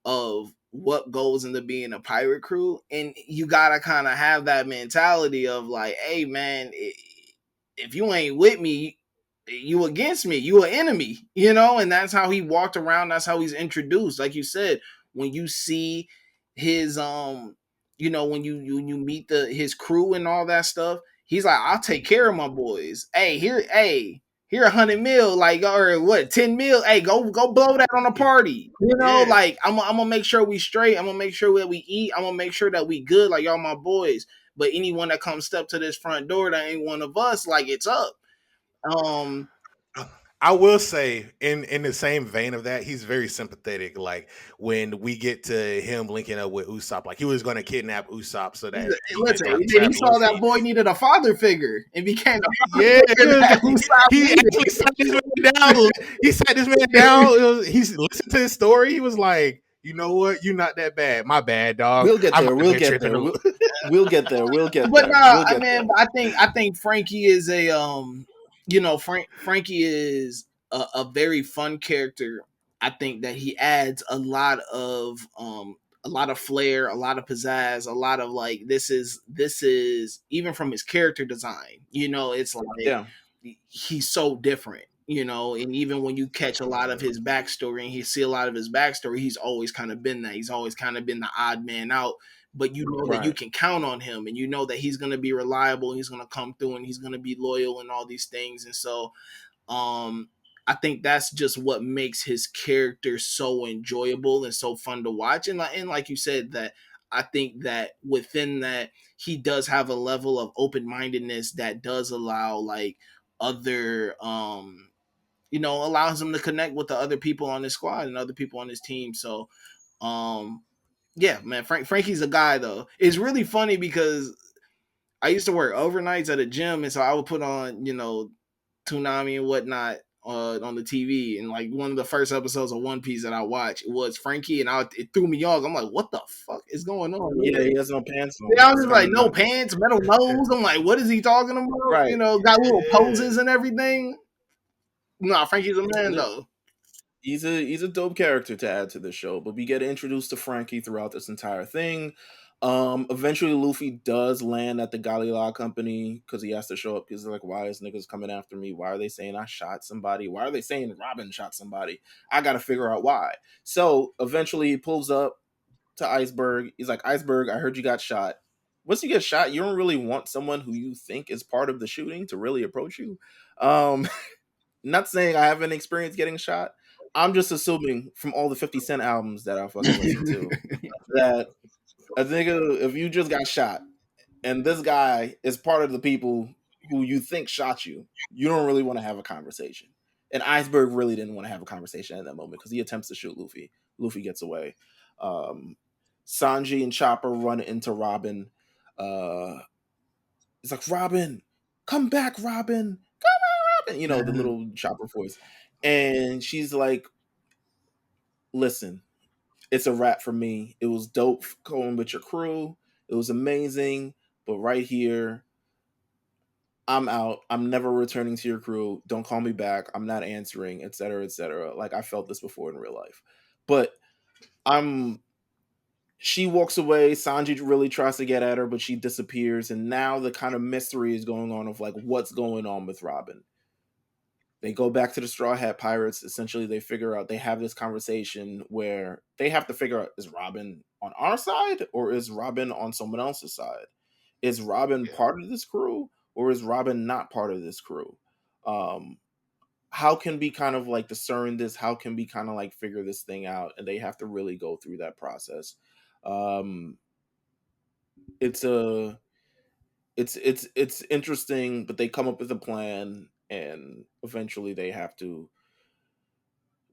of what goes into being a pirate crew. And you gotta kind of have that mentality of like, hey man, if you ain't with me, you against me, you an enemy, you know. And that's how he walked around, that's how he's introduced. Like you said, when you see his you know, when you meet his crew and all that stuff, he's like, I'll take care of my boys. Here 100 mil, like, or what, 10 mil. Hey, go blow that on a party. You know, Yeah. like I'm gonna make sure we straight. I'm gonna make sure that we eat. I'm gonna make sure that we good. Like, y'all my boys. But anyone that comes step to this front door that ain't one of us, like, it's up. Um, I will say, in the same vein of that, he's very sympathetic. Like when we get to him linking up with Usopp, like he was going to kidnap Usopp so that he could listen, he trap saw that Luffy. boy needed a father figure and became the father Yeah, figure that Usopp he needed. actually sat this man down. He sat this man down. He's listened to his story. He was like, you know what? You're not that bad. My bad, dog. We'll get I there. might have We'll been get tripping there. a little. We'll get there. We'll get But there. nah, We'll I get mean, there. I think Frankie is a you know, Frankie is a very fun character. I think that he adds a lot of flair, a lot of pizzazz, a lot of like, this is even from his character design, you know, it's like Yeah. he's so different, you know. And even when you catch a lot of his backstory and you see a lot of his backstory, he's always kind of been that. He's always kind of been the odd man out, but you know that you Right. can count on him, and you know that he's going to be reliable, he's going to come through, and he's going to be loyal and all these things. And so I think that's just what makes his character so enjoyable and so fun to watch. And like you said, that I think that within that, he does have a level of open-mindedness that does allow like other you know, allows him to connect with the other people on his squad and other people on his team. So um yeah, man, Frankie's a guy though. It's really funny because I used to work overnights at a gym, and so I would put on, you know, Toonami and whatnot on the TV. And like one of the first episodes of One Piece that I watched, it was Frankie, and it threw me off. I'm like, what the fuck is going on Yeah, here? he has no pants on. Yeah, I was It's just kind like, of no nuts. pants, metal nose. I'm like, what is he talking about? You Right. know, got little Yeah. poses and everything. No, Frankie's a man though. He's a dope character to add to the show, but we get introduced to Frankie throughout this entire thing. Eventually Luffy does land at the Galila company because he has to show up because like, why is niggas coming after me? Why are they saying I shot somebody? Why are they saying Robin shot somebody? I gotta figure out why. So eventually he pulls up to Iceburg. He's like, Iceburg, I heard you got shot. Once you get shot, you don't really want someone who you think is part of the shooting to really approach you. Um, not saying I haven't experienced getting shot. I'm just assuming from all the 50 Cent albums that I fucking listened to that a nigga, if you just got shot and this guy is part of the people who you think shot you, you don't really want to have a conversation. And Iceberg really didn't want to have a conversation at that moment because he attempts to shoot Luffy. Luffy gets away. Um, Sanji and Chopper run into Robin. Uh, it's like, Robin, come back, Robin. Come on, Robin. You know, the little Chopper voice. And she's like, listen, it's a wrap for me. It was dope going with your crew. It was amazing. But right here, I'm out. I'm never returning to your crew. Don't call me back. I'm not answering, etc., etc. Like I felt this before in real life. But I'm she walks away. Sanji really tries to get at her, but she disappears. And now the kind of mystery is going on of like what's going on with Robin. They go back to the Straw Hat Pirates. Essentially, they figure out they have this conversation where they have to figure out, is Robin on our side or is Robin on someone else's side? Is Robin Yeah. part of this crew or is Robin not part of this crew? Um, how can we kind of like discern this? How can we kind of like figure this thing out? And they have to really go through that process. Um, it's a it's interesting, but they come up with a plan, and eventually they have to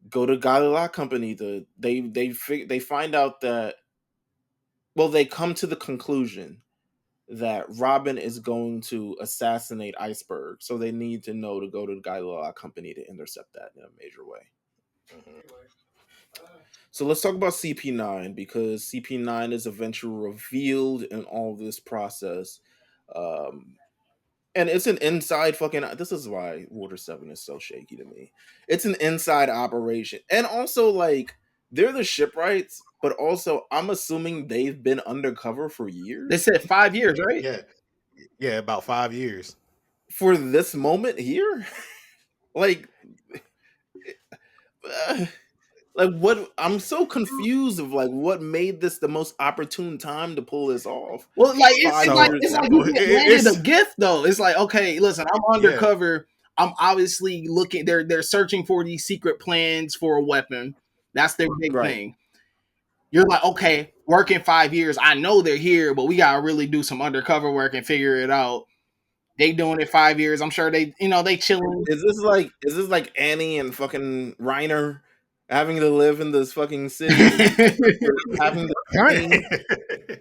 go to Galila company. They find out that, well, they come to the conclusion that Robin is going to assassinate Iceburg, so they need to know to go to the Galila company to intercept that in a major way. So let's talk about CP9, because CP9 is eventually revealed in all this process. Um, and it's an inside fucking. This is why Water 7 is so shaky to me. It's an inside operation. And also, like, they're the shipwrights, but also, I'm assuming they've been undercover for years. They said 5 years, right? Yeah, about 5 years. For this moment here? Like, like, what? I'm so confused of like what made this the most opportune time to pull this off. Well, like it's So- like you get landed it's- a gift though. It's like, okay, listen, I'm undercover. I'm obviously looking. They're searching for these secret plans for a weapon. That's their big Right. thing. You're like, okay, working 5 years. I know they're here, but we gotta really do some undercover work and figure it out. They doing it 5 years. I'm sure they chilling. Is this like Annie and fucking Reiner having to live in this fucking city, having to train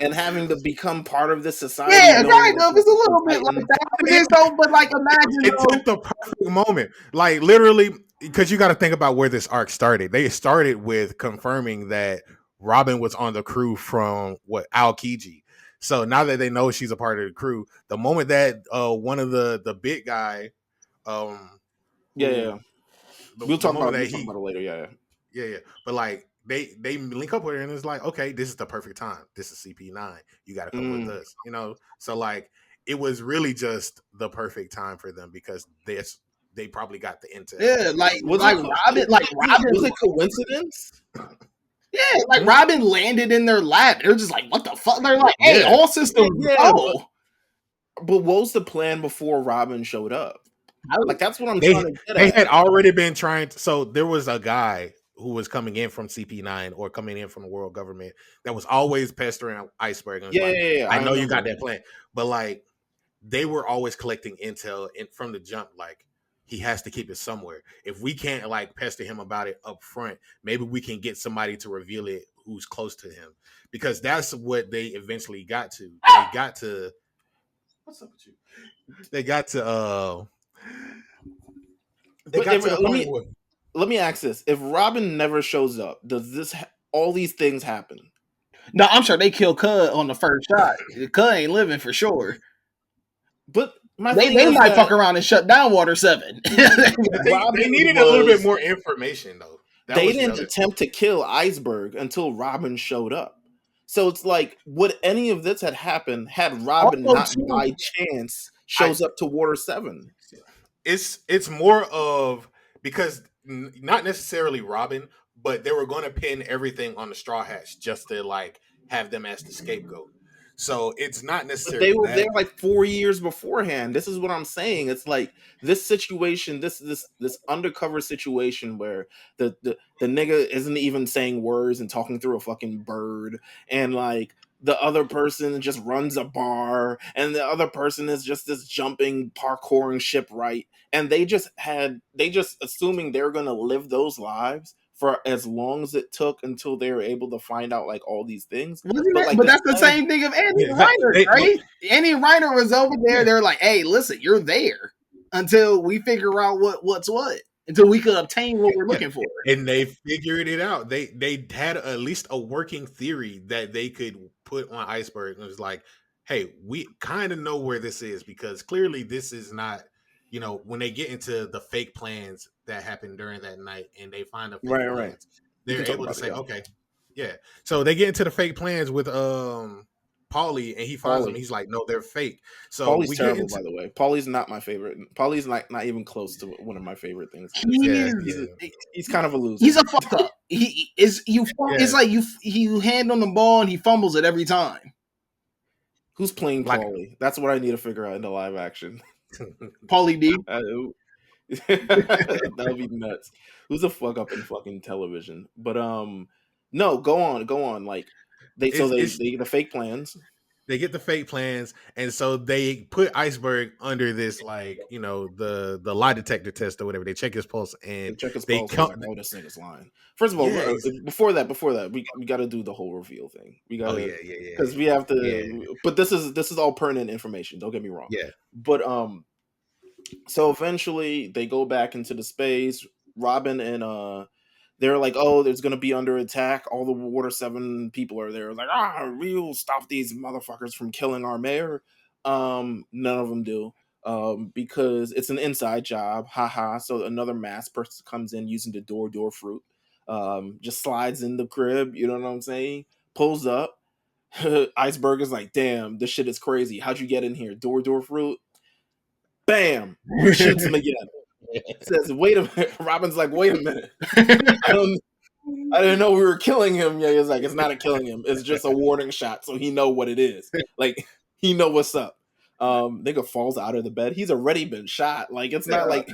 and having to become part of this society? Yeah, knowing kind that of. It's a little this bit is like Titan? that. But it's so, but like imagine It though, took the perfect moment. Like literally, because you got to think about where this arc started. They started with confirming that Robin was on the crew from Aokiji. So now that they know she's a part of the crew, the moment that one of the big guy, Yeah. We'll talk about it later. Yeah. But like they link up with her and it's like, okay, this is the perfect time. This is CP9. You got to come with us. So like it was really just the perfect time for them because they probably got the intel. yeah, Was it coincidence? Yeah, like Robin landed in their lap. They're just like, what the fuck? They're like, hey, all systems go. But what was the plan before Robin showed up? Like, that's what I'm trying to get at. They had already been trying to, so there was a guy who was coming in from CP9 or coming in from the world government that was always pestering Iceburg. And I know you got that plan. But like they were always collecting intel from the jump, like he has to keep it somewhere. If we can't like pester him about it up front, maybe we can get somebody to reveal it who's close to him. Because that's what they eventually got to. They got to what's up with you? They got to let me ask this. If Robin never shows up, does all these things happen? No, I'm sure they kill Cud on the first shot. Cud ain't living for sure. But they might fuck around and shut down Water 7. They needed a little bit more information though. They didn't attempt to kill Iceburg until Robin showed up. So it's like, would any of this had happened had Robin not by chance shows up to Water 7? It's more of because not necessarily Robin, but they were going to pin everything on the Straw Hats just to like have them as the scapegoat. So it's not necessarily. But they were there like 4 years beforehand. This is what I'm saying. It's like this situation, this undercover situation where the nigga isn't even saying words and talking through a fucking bird, and like the other person just runs a bar, and the other person is just this jumping, parkouring shipwright, and they just assuming they're gonna live those lives for as long as it took until they were able to find out like all these things. But that's the same thing of Annie and Reiner, right? Annie and Reiner was over there. They're like, hey, listen, you're there until we figure out what's what. Until we could obtain what we're looking for. And they figured it out. They had at least a working theory that they could put on Iceburg. And it was like, hey, we kind of know where this is because clearly this is not, when they get into the fake plans that happened during that night and they find the fake plans, they're able to say, okay, yeah. So they get into the fake plans with Paulie, and he finds them. He's like, no, they're fake. So Paulie's terrible, by the way. Paulie's not my favorite. Paulie's not even close to one of my favorite things. He's kind of a loser. He's a fuck up. It's like you hand on the ball and he fumbles it every time. Who's playing Paulie? That's what I need to figure out in the live action. Paulie D. That would be nuts. Who's a fuck up in fucking television? But no, go on. Like the fake plans. They get the fake plans, and so they put Iceburg under this, like, the lie detector test or whatever. They check his pulse, They and check his they pulse. I was come. like, "Oh, this nigga's lying." First of all, Yeah. before that, we got to do the whole reveal thing. We got Oh to yeah. because we have to. Yeah. But this is all pertinent information. Don't get me wrong. Yeah. But so eventually they go back into the space. Robin and they're like, oh, there's gonna be under attack. All the Water 7 people are there. Like, we'll stop these motherfuckers from killing our mayor. None of them do. Because it's an inside job. Haha. So another masked person comes in using the door fruit. Just slides in the crib, you know what I'm saying? Pulls up. Iceburg is like, damn, this shit is crazy. How'd you get in here? Door fruit. Bam! Shoots him again. Says, wait a minute. Robin's like, wait a minute. I didn't know we were killing him. Yeah, he's like, it's not a killing him. It's just a warning shot, so he know what it is. Like, he know what's up. Nigga falls out of the bed. He's already been shot. Like, it's not like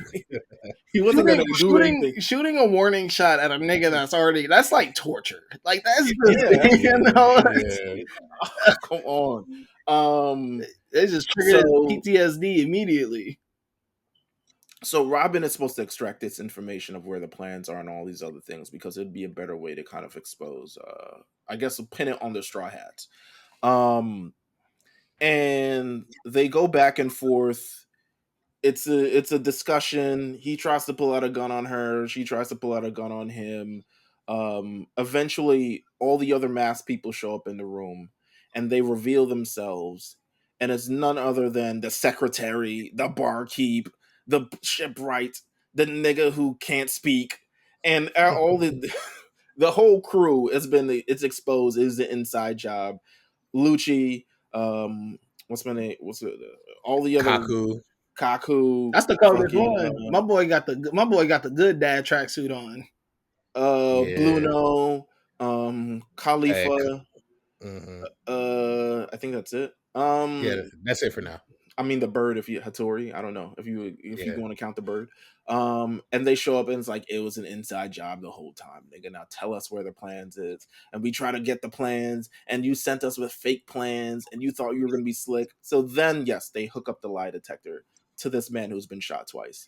he wasn't gonna do anything. Shooting a warning shot at a nigga that's like torture. Like, that's just, Yeah. Yeah. Come on. It just triggered PTSD immediately. So Robin is supposed to extract this information of where the plans are and all these other things because it'd be a better way to kind of expose, I guess, pin it on the Straw Hats. And they go back and forth. It's a discussion. He tries to pull out a gun on her. She tries to pull out a gun on him. Eventually, all the other masked people show up in the room, and they reveal themselves. And it's none other than the secretary, the barkeep, the shipwright, the nigga who can't speak, and all the whole crew it's exposed is the inside job. Lucci, what's my name? What's it? All the other Kaku. That's the coldest one. My boy got the good dad tracksuit on. Bluno, Khalifa. Mm-hmm. I think that's it. Yeah, that's it for now. I mean the bird, if you Hattori, I don't know if you want to count the bird. And they show up and it's like it was an inside job the whole time. Nigga, now tell us where the plans is. And we try to get the plans, and you sent us with fake plans, and you thought you were gonna be slick. So then yes, they hook up the lie detector to this man who's been shot twice.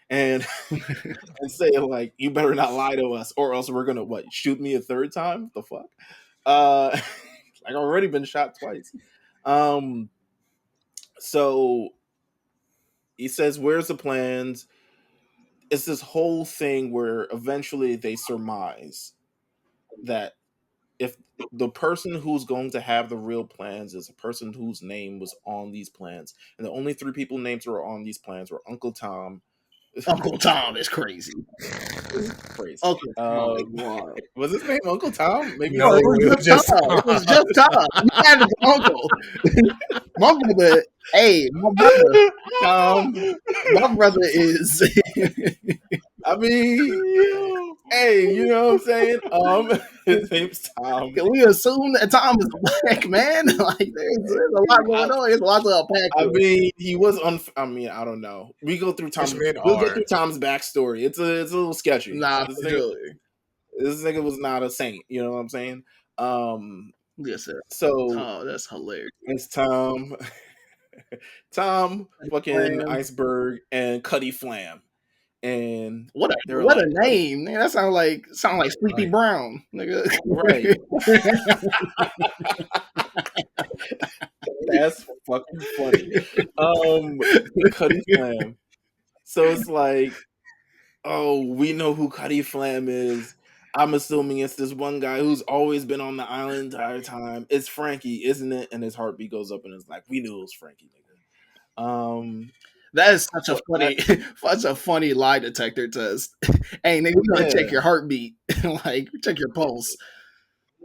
And and say like, you better not lie to us, or else we're gonna shoot me a third time? The fuck? Like I've already been shot twice. So he says, where's the plans? It's this whole thing where eventually they surmise that if the person who's going to have the real plans is a person whose name was on these plans, and the only 3 people names were on these plans were Uncle Tom. Uncle Tom is crazy. Crazy. Uncle Tom, was his name Uncle Tom? Maybe no, it was just Tom. It was just Tom. You had his uncle. My brother, my brother is. I mean, hey, you know what I'm saying? His name's Tom. Can we assume that Tom is black, man? Like, there's a lot going on. There's a lot to unpack. I mean, he was I mean, I don't know. We go through Tom's. We'll get through Tom's backstory. It's a little sketchy. Nah, this nigga was not a saint. You know what I'm saying? Yes, sir. So that's hilarious. It's Tom, fucking Iceburg, and Cuddy Flam. And what a name, man! That sound like Sleepy Brown, nigga. Right. That's fucking funny. Cuddy Flam. So it's like, oh, we know who Cuddy Flam is. I'm assuming it's this one guy who's always been on the island the entire time. It's Franky, isn't it? And his heartbeat goes up, and it's like, we knew it was Franky, nigga. That is such a funny lie detector test. Hey, nigga, you gotta check your heartbeat, like check your pulse.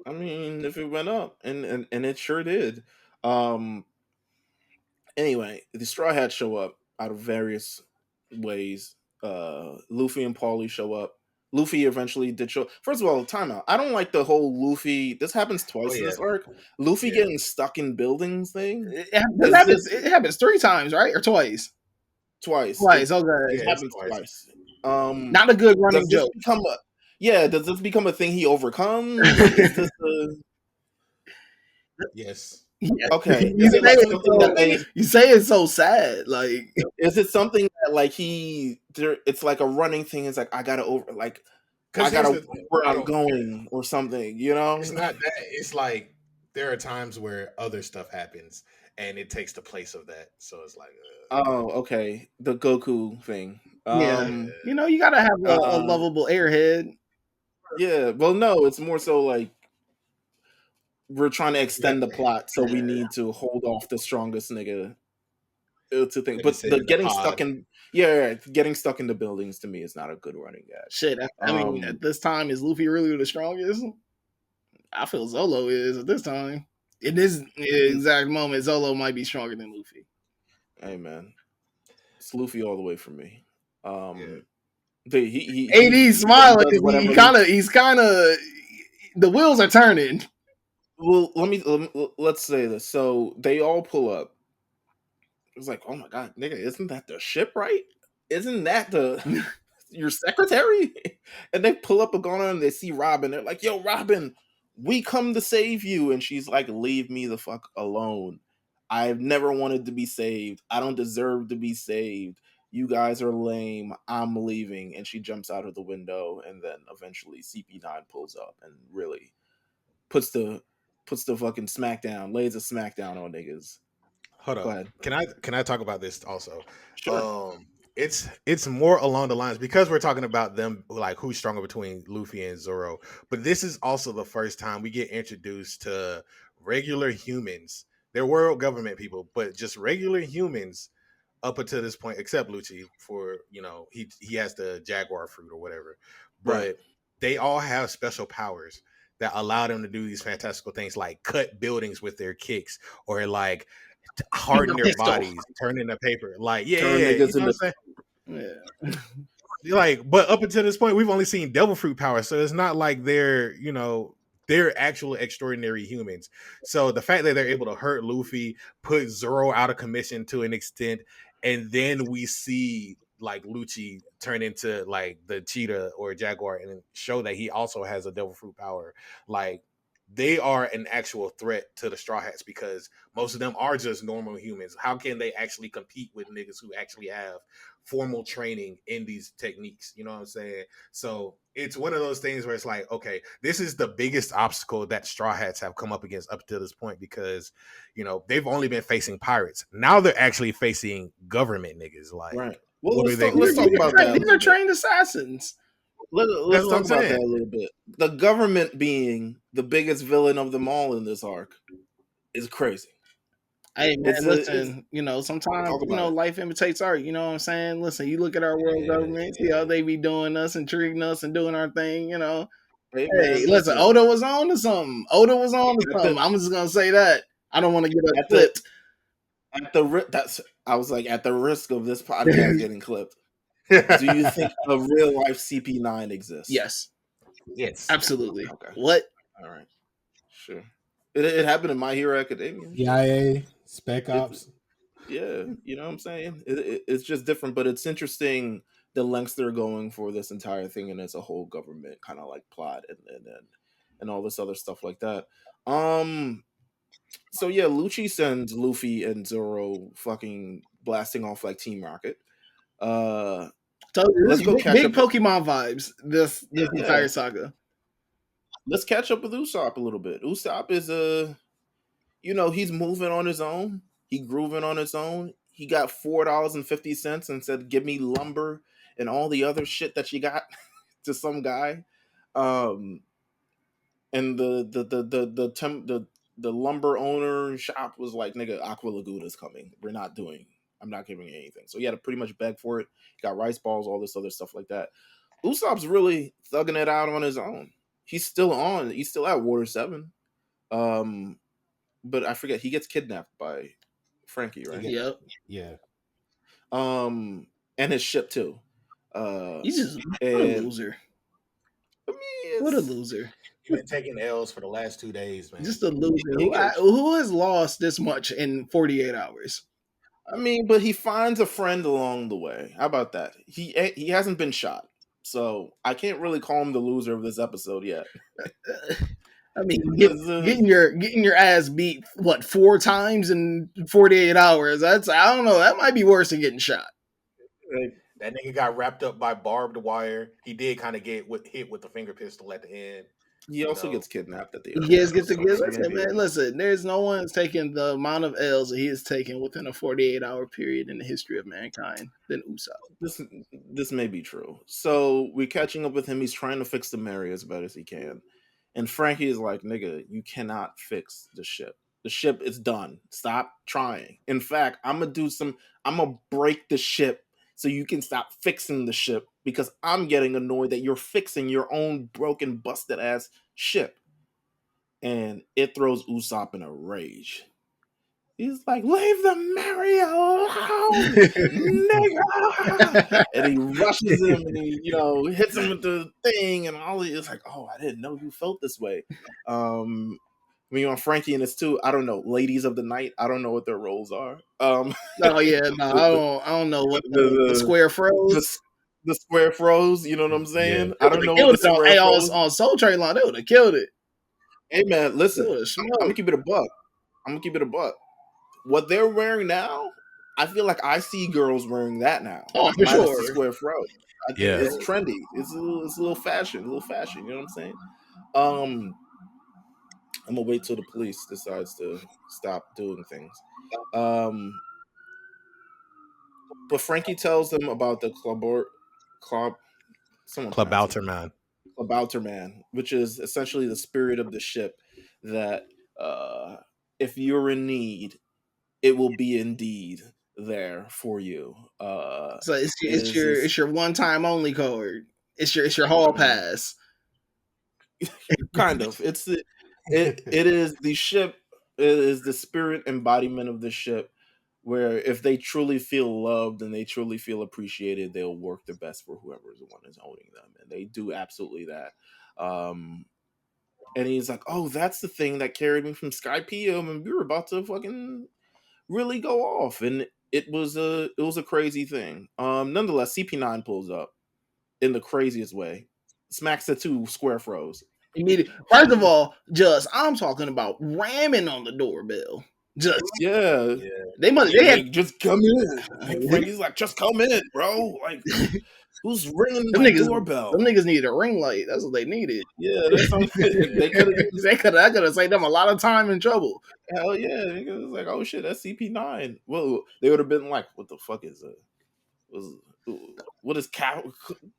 I mean, if it went up, and it sure did. Anyway, the Straw Hats show up out of various ways. Luffy and Paulie show up. Luffy eventually did show. First of all, timeout. I don't like the whole Luffy. This happens twice in this arc. Luffy getting stuck in buildings thing. It happens 3 times, right, or twice? Twice. Okay. It happens twice. Not a good running joke. Does this become a thing he overcomes? Yes. Yeah. Okay, is it like something that they? You say it's so sad. Like, Is it something that like it's like a running thing? It's like I gotta I Because gotta here's the watch thing, where I I'm don't. going or something, you know? It's not that. It's like there are times where other stuff happens and it takes the place of that. So it's like, Oh, okay. The Goku thing. yeah, Um, you gotta have a uh, lovable airhead. yeah. Well, no, it's more so like we're trying to you have extend the to, plot, so we need to hold off the strongest nigga to think. like you But said, the in the getting pod. stuck in, yeah, getting stuck in the buildings to me is not a good running gag. Shit, I mean, at this time, is Luffy really the strongest? I feel Zolo is at this time. In this exact moment, Zolo might be stronger than Luffy. Hey man, it's Luffy all the way for me. Yeah. AD's he smiling. does whatever. He's kind of. The wheels are turning. Well, let's say this. So they all pull up. It's like, oh my god, nigga, isn't that the ship, right? Isn't that the your secretary? And they pull up a gun and they see Robin. They're like, yo, Robin, we come to save you. And she's like, leave me the fuck alone. I've never wanted to be saved. I don't deserve to be saved. You guys are lame. I'm leaving. And she jumps out of the window. And then eventually CP9 pulls up and really puts the fucking smackdown, lays a smackdown on niggas. Hold Go up. ahead. Can I talk about this also? Sure. It's more along the lines because we're talking about them like who's stronger between Luffy and Zoro. But this is also the first time we get introduced to regular humans. They're world government people, but just regular humans up until this point, except Lucci for he has the Jaguar fruit or whatever. But Right. they all have special powers that allow them to do these fantastical things like cut buildings with their kicks or like harden their bodies, turn into paper. Like, Turn you niggas know what I'm saying? Like, but up until this point, we've only seen devil fruit power, so it's not like they're actual extraordinary humans. So the fact that they're able to hurt Luffy, put Zoro out of commission to an extent, and then we see like Lucci turn into like the cheetah or jaguar and show that he also has a devil fruit power. Like they are an actual threat to the Straw Hats because most of them are just normal humans. How can they actually compete with niggas who actually have formal training in these techniques? You know what I'm saying? So it's one of those things where it's like, okay, this is the biggest obstacle that Straw Hats have come up against up to this point because, they've only been facing pirates. Now they're actually facing government niggas. Like, Right. Well, what are they let's talk about that. These are trained assassins. Let's talk about that a little bit. The government being the biggest villain of them all in this arc is crazy. Hey man, listen, sometimes life imitates art. You know what I'm saying? Listen, you look at our world government, see how they be doing us and treating us and doing our thing. Hey, Hey, listen, Oda was on to something. I'm just gonna say that. I don't want to get clipped. I was like, at the risk of this podcast getting clipped. Do you think a real life CP9 exists? Yes. Yes. Absolutely. Okay. What? All right. Sure. It happened in My Hero Academia. CIA, Spec Ops. Yeah, you know what I'm saying? It's just different, but it's interesting the lengths they're going for this entire thing, and it's a whole government kind of like plot and all this other stuff like that. So yeah, Lucci sends Luffy and Zoro fucking blasting off like Team Rocket. Let's go catch big up. Pokemon vibes. This entire saga. Let's catch up with Usopp a little bit. Usopp is he's moving on his own. He grooving on his own. He got $4.50 and said, "Give me lumber and all the other shit that you got," to some guy. And the lumber owner shop was like, "Nigga, Aqua Laguna's coming. I'm not giving you anything." So he had to pretty much beg for it. He got rice balls, all this other stuff like that. Usopp's really thugging it out on his own. He's still at Water 7. But I forget, he gets kidnapped by Franky, right? Yep. Yeah. And his ship too. He's just a loser. I mean, what a loser. He's been taking L's for the last 2 days, man. Just a loser. Who has lost this much in 48 hours? I mean, but he finds a friend along the way. How about that? He hasn't been shot, so I can't really call him the loser of this episode yet. I mean, This- getting your ass beat 4 times in 48 hours. I don't know. That might be worse than getting shot. like, That nigga got wrapped up by barbed wire. He did kind of get hit with the finger pistol at the end. he also gets kidnapped at the end. He gets of to that, get. so Listen, man. Listen, there's no one's taking the amount of L's that he has taken within a 48-hour period in the history of mankind than Usopp. This may be true. So we're catching up with him. He's trying to fix the Mary as best as he can. And Franky is like, nigga, you cannot fix the ship. The ship is done. Stop trying. In fact, I'm gonna break the ship so you can stop fixing the ship because I'm getting annoyed that you're fixing your own broken, busted ass ship. And it throws Usopp in a rage. He's like, leave the Mary alone, nigga. And he rushes him and he, hits him with the thing and all. It's like, oh, I didn't know you felt this way. On Franky and this too, I don't know. Ladies of the night, I don't know what their roles are. Oh yeah, no, I don't know what the square froze. The square froze, you know what I'm saying? Yeah. I don't know what the square froze. On Soul Train line, they would have killed it. Hey man, listen, I'm gonna keep it a buck. What they're wearing now, I feel like I see girls wearing that now. Oh, for sure. The square fro. Yeah, it's trendy. It's a little fashion. You know what I'm saying? I'm gonna wait till the police decides to stop doing things. But Franky tells them about the Klabauterman, which is essentially the spirit of the ship. That if you're in need, it will be indeed there for you. So it's your one time only card. It's your hall pass. Kind of. It is the ship. It is the spirit embodiment of the ship. Where if they truly feel loved and they truly feel appreciated, they'll work their best for whoever is the one is owning them, and they do absolutely that. And he's like, "Oh, that's the thing that carried me from Sky PM, and we were about to fucking really go off." And it was a crazy thing. Nonetheless, CP9 pulls up in the craziest way, smacks the 2 square froze. First of all, I'm talking about ramming on the doorbell. Yeah. They had just come in. Franky's like, just come in, bro. Like, who's ringing the doorbell? Them niggas needed a ring light. That's what they needed. Yeah, that's they could have saved them a lot of time and trouble. Hell yeah, niggas was like, oh shit, that's CP9. Well, they would have been like, what the fuck is it? What is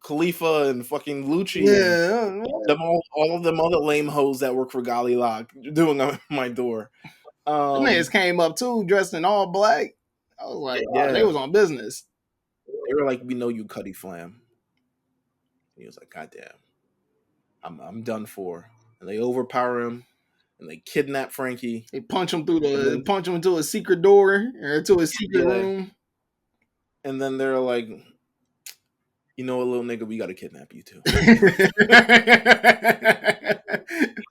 Khalifa and fucking Lucci? Yeah, all of them other lame hoes that work for Gollylocke doing on my door. The niggas came up too, dressed in all black. I was like, yeah, they was on business. They were like, we know you, Cuddy Flam. He was like, God damn, I'm done for. And they overpower him, and they kidnap Franky. They punch him into a secret door or to a secret room. And then they're like, you know what, little nigga, we gotta kidnap you too.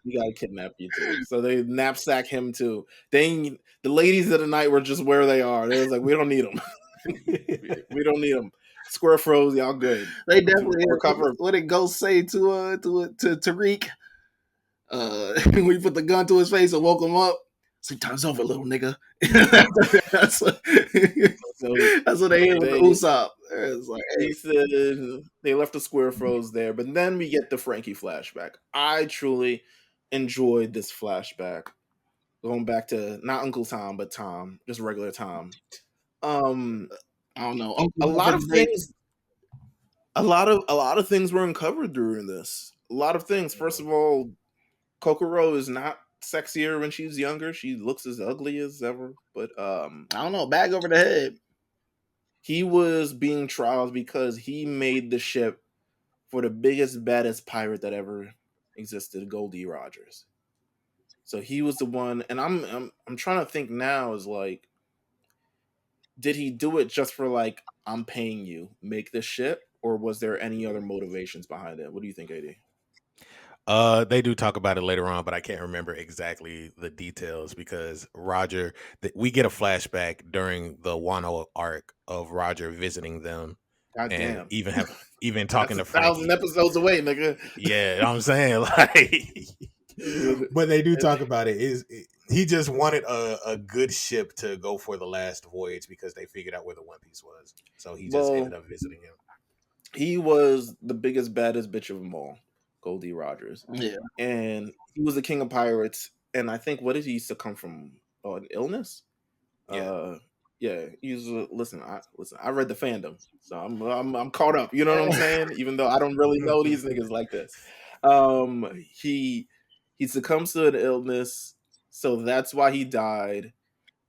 We gotta kidnap you too. So they knapsack him too. The ladies of the night were just where they are. They was like, we don't need them. We don't need them. Square froze, y'all good. They definitely recover. What did Ghost say to Tariq? We put the gun to his face and woke him up. Sleep time's over, little nigga. That's what they hit with the Usopp. Like, hey. He said they left the square froze there, but then we get the Franky flashback. I truly enjoyed this flashback. Going back to not Uncle Tom, but Tom, just regular Tom. I don't know. A lot of things were uncovered during this. A lot of things. First of all, Kokoro is not sexier when she's younger. She looks as ugly as ever. But I don't know, bag over the head. He was being trialed because he made the ship for the biggest, baddest pirate that ever existed, Goldie Rogers. So he was the one, and I'm trying to think now is like, did he do it just for like, I'm paying you, make this ship, or was there any other motivations behind it? What do you think, AD? They do talk about it later on, but I can't remember exactly the details because Roger, we get a flashback during the Wano arc of Roger visiting them. God and damn. even talking to Franky. 1,000 episodes away, nigga. Yeah, you know what I'm saying, like But they do talk about it. He just wanted a good ship to go for the last voyage because they figured out where the One Piece was. So he just ended Well, up visiting him. he was the biggest, baddest bitch of them all, Goldie Rogers. Yeah. And he was the king of pirates. And I think, what did he used to come from? Oh, an illness? Yeah. Yeah. He's listen. I read the fandom, so I'm caught up. You know what I'm saying? Even though I don't really know these niggas like this. He succumbs to an illness, so that's why he died.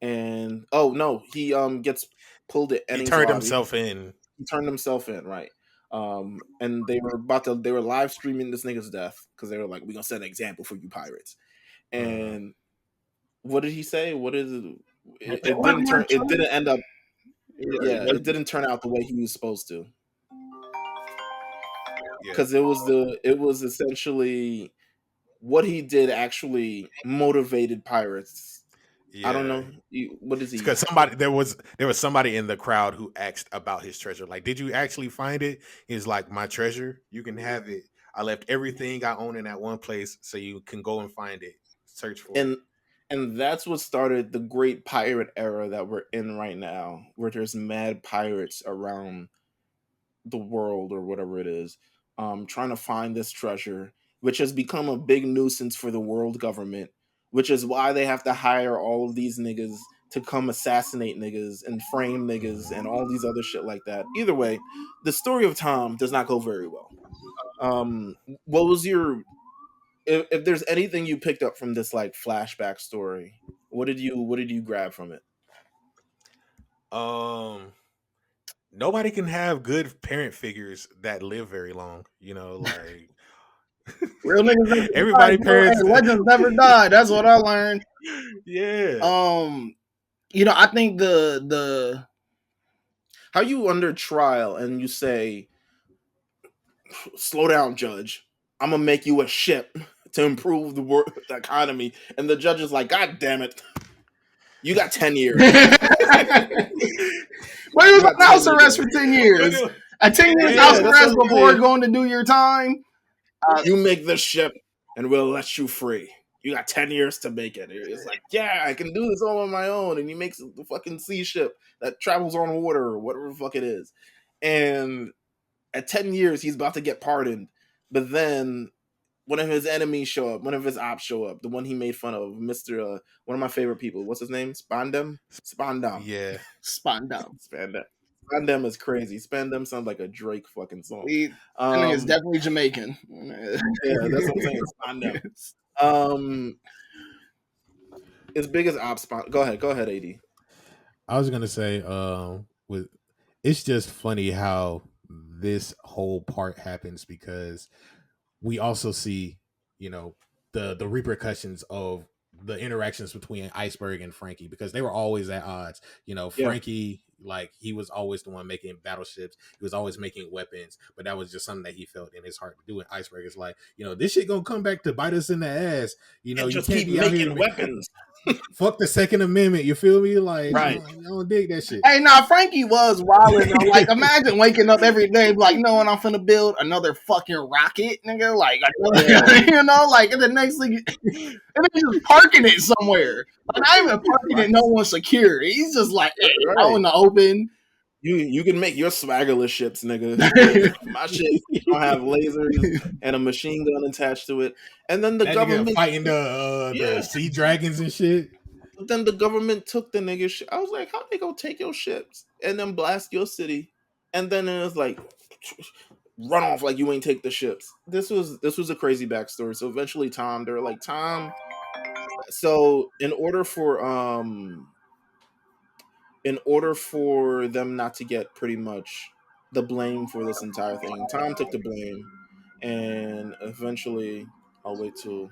And oh no, he gets pulled at He Enies turned lobby. himself in. He turned himself in, right? And they were live streaming this nigga's death because they were like, "We gonna set an example for you pirates." And what did he say? What is it? It didn't end up. Yeah, it didn't turn out the way he was supposed to. Because it was essentially what he did actually motivated pirates. Yeah. I don't know. What is he? Because there was somebody in the crowd who asked about his treasure. Like, did you actually find it? He's like, my treasure, you can have it. I left everything I own in that one place, so you can go and find it. Search for it. And that's what started the great pirate era that we're in right now, where there's mad pirates around the world or whatever it is, trying to find this treasure, which has become a big nuisance for the world government, which is why they have to hire all of these niggas to come assassinate niggas and frame niggas and all these other shit like that. Either way, the story of Tom does not go very well. What was your if there's anything you picked up from this like flashback story, what did you grab from it? Nobody can have good parent figures that live very long. You know, like real niggas. Everybody parents. Legends never die. That's what I learned. Yeah. You know, I think the how you under trial and you say, slow down, judge. I'm gonna make you a ship to improve the economy, and the judge is like, God damn it, you got 10 years. But he was on house arrest for 10 years. A 10 years house arrest before going to do your time. You make this ship, and we'll let you free. You got 10 years to make it. It's like, yeah, I can do this all on my own. And he makes the fucking sea ship that travels on water or whatever the fuck it is. And at 10 years, he's about to get pardoned. But then one of his enemies show up, one of his ops show up, the one he made fun of, Mr. One of my favorite people. What's his name? Spandam? Yeah. Spandam is crazy. Spandam sounds like a Drake fucking song. I think it's definitely Jamaican. Yeah, that's what I'm saying. Spandam. As big as ops. Go ahead, AD. I was gonna say, it's just funny how this whole part happens because we also see, you know, the repercussions of the interactions between Iceburg and Franky, because they were always at odds. You know, Franky, like, he was always the one making battleships. He was always making weapons, but that was just something that he felt in his heart to do. And Iceburg is like, you know, this shit gonna come back to bite us in the ass. You know, and you just can't keep be out making here weapons. Fuck the Second Amendment. You feel me? Like, right. I don't dig that shit. Hey, nah, Franky was wilding. Like, imagine waking up every day, like, you know what, I'm finna build another fucking rocket, nigga. Like, you know, like, and the next thing, and then just parking it somewhere. Like, not even parking it, no one's secure. He's just like, hey, out in the open. You can make your swaggerless ships, nigga. My shit don't have lasers and a machine gun attached to it. And then the government fighting the sea dragons and shit. But then the government took the nigga shit. I was like, how they gonna take your ships and then blast your city? And then it was like, run off like you ain't take the ships. This was a crazy backstory. So eventually they were like, Tom. So in order for them not to get pretty much the blame for this entire thing, Tom took the blame, and eventually, I'll wait till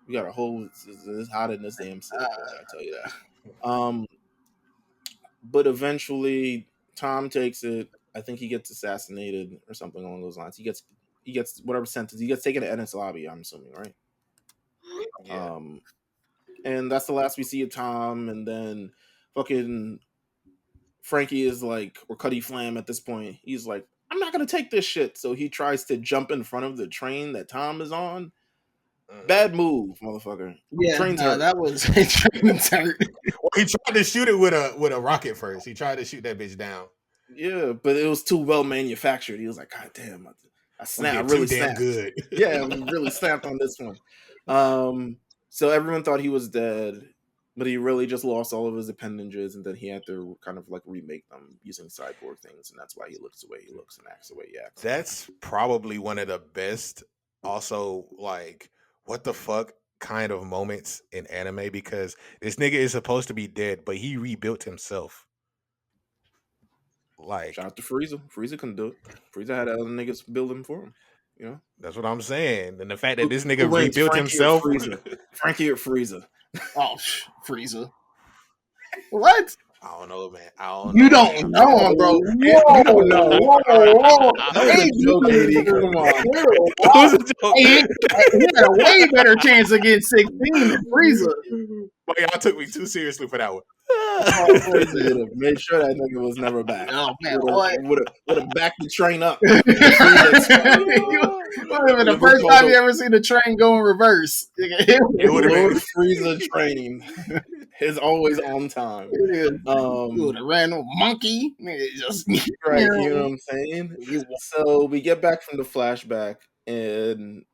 we got a whole. It's hot in this damn city, boy, I tell you that. But eventually, Tom takes it. I think he gets assassinated or something along those lines. He gets whatever sentence. He gets taken to Enies lobby, I'm assuming, right? Yeah. And that's the last we see of Tom. And then fucking Franky is like, or Cuddy Flam at this point, he's like, I'm not gonna take this shit. So he tries to jump in front of the train that Tom is on. Bad move, motherfucker. Yeah, Train's no, hurt. that was train's hurt. Well, he tried to shoot it with a rocket first. He tried to shoot that bitch down. Yeah, but it was too well manufactured. He was like, God damn, I snapped. I Too really damn snapped. good. Yeah, I really snapped on this one. So everyone thought he was dead, but he really just lost all of his appendages, and then he had to kind of like remake them using cyborg things, and that's why he looks the way he looks and acts the way he acts. That's probably one of the best. Also, like, what the fuck kind of moments in anime, because this nigga is supposed to be dead, but he rebuilt himself. Like, Shout out to Frieza. Frieza couldn't do it. Frieza had other niggas build him for him. You know, that's what I'm saying. And the fact that this Who nigga wins, rebuilt Franky himself. or Frieza? Franky or Frieza? Oh, Frieza. What? I don't know, man. I don't You know. don't know him, bro. You don't know. That was Hey, a joke, AD. Come on. It was a joke. Hey, he had a way better chance of getting 16 than Frieza. But y'all took me too seriously for that one. Frieza would have made sure that nigga was never back. Oh man, what? Would have backed the train up. Would have been the first time you ever seen the train go in reverse. It would have Lord been. Frieza train is always on time. You would have ran no monkey. Just, Right, you know what I'm saying? So we get back from the flashback and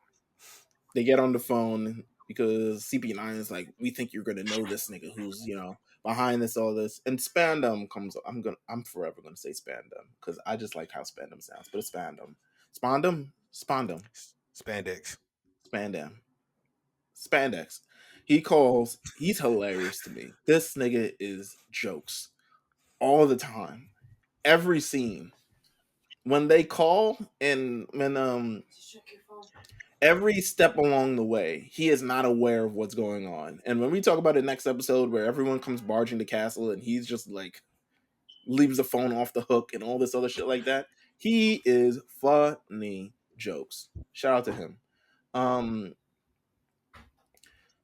they get on the phone because CP9 is like, we think you're gonna know this nigga who's, you know, behind this, all this. And Spandam comes up. I'm forever gonna say Spandam because I just like how Spandam sounds, but it's Spandam. Spandam. Spandex. Spandex. He calls, he's hilarious to me. This nigga is jokes all the time. Every scene. When they call and when every step along the way, he is not aware of what's going on. And when we talk about the next episode where everyone comes barging the castle and he's just like leaves the phone off the hook and all this other shit like that, he is funny jokes. Shout out to him.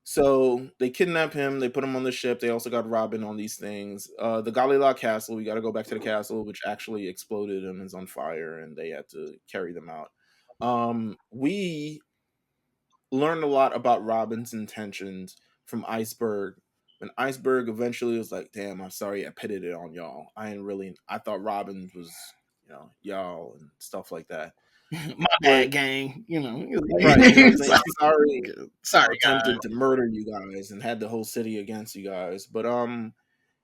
So they kidnap him. They put him on the ship. They also got Robin on these things. The Galila Castle. We got to go back to the castle, which actually exploded and is on fire, and they had to carry them out. We learned a lot about Robin's intentions from Iceburg. And Iceburg eventually was like, "Damn, I'm sorry, I pitted it on y'all. I thought Robin was, you know, y'all and stuff like that." My bad, gang. You know, right? You know sorry, guys. Attempted to murder you guys and had the whole city against you guys. But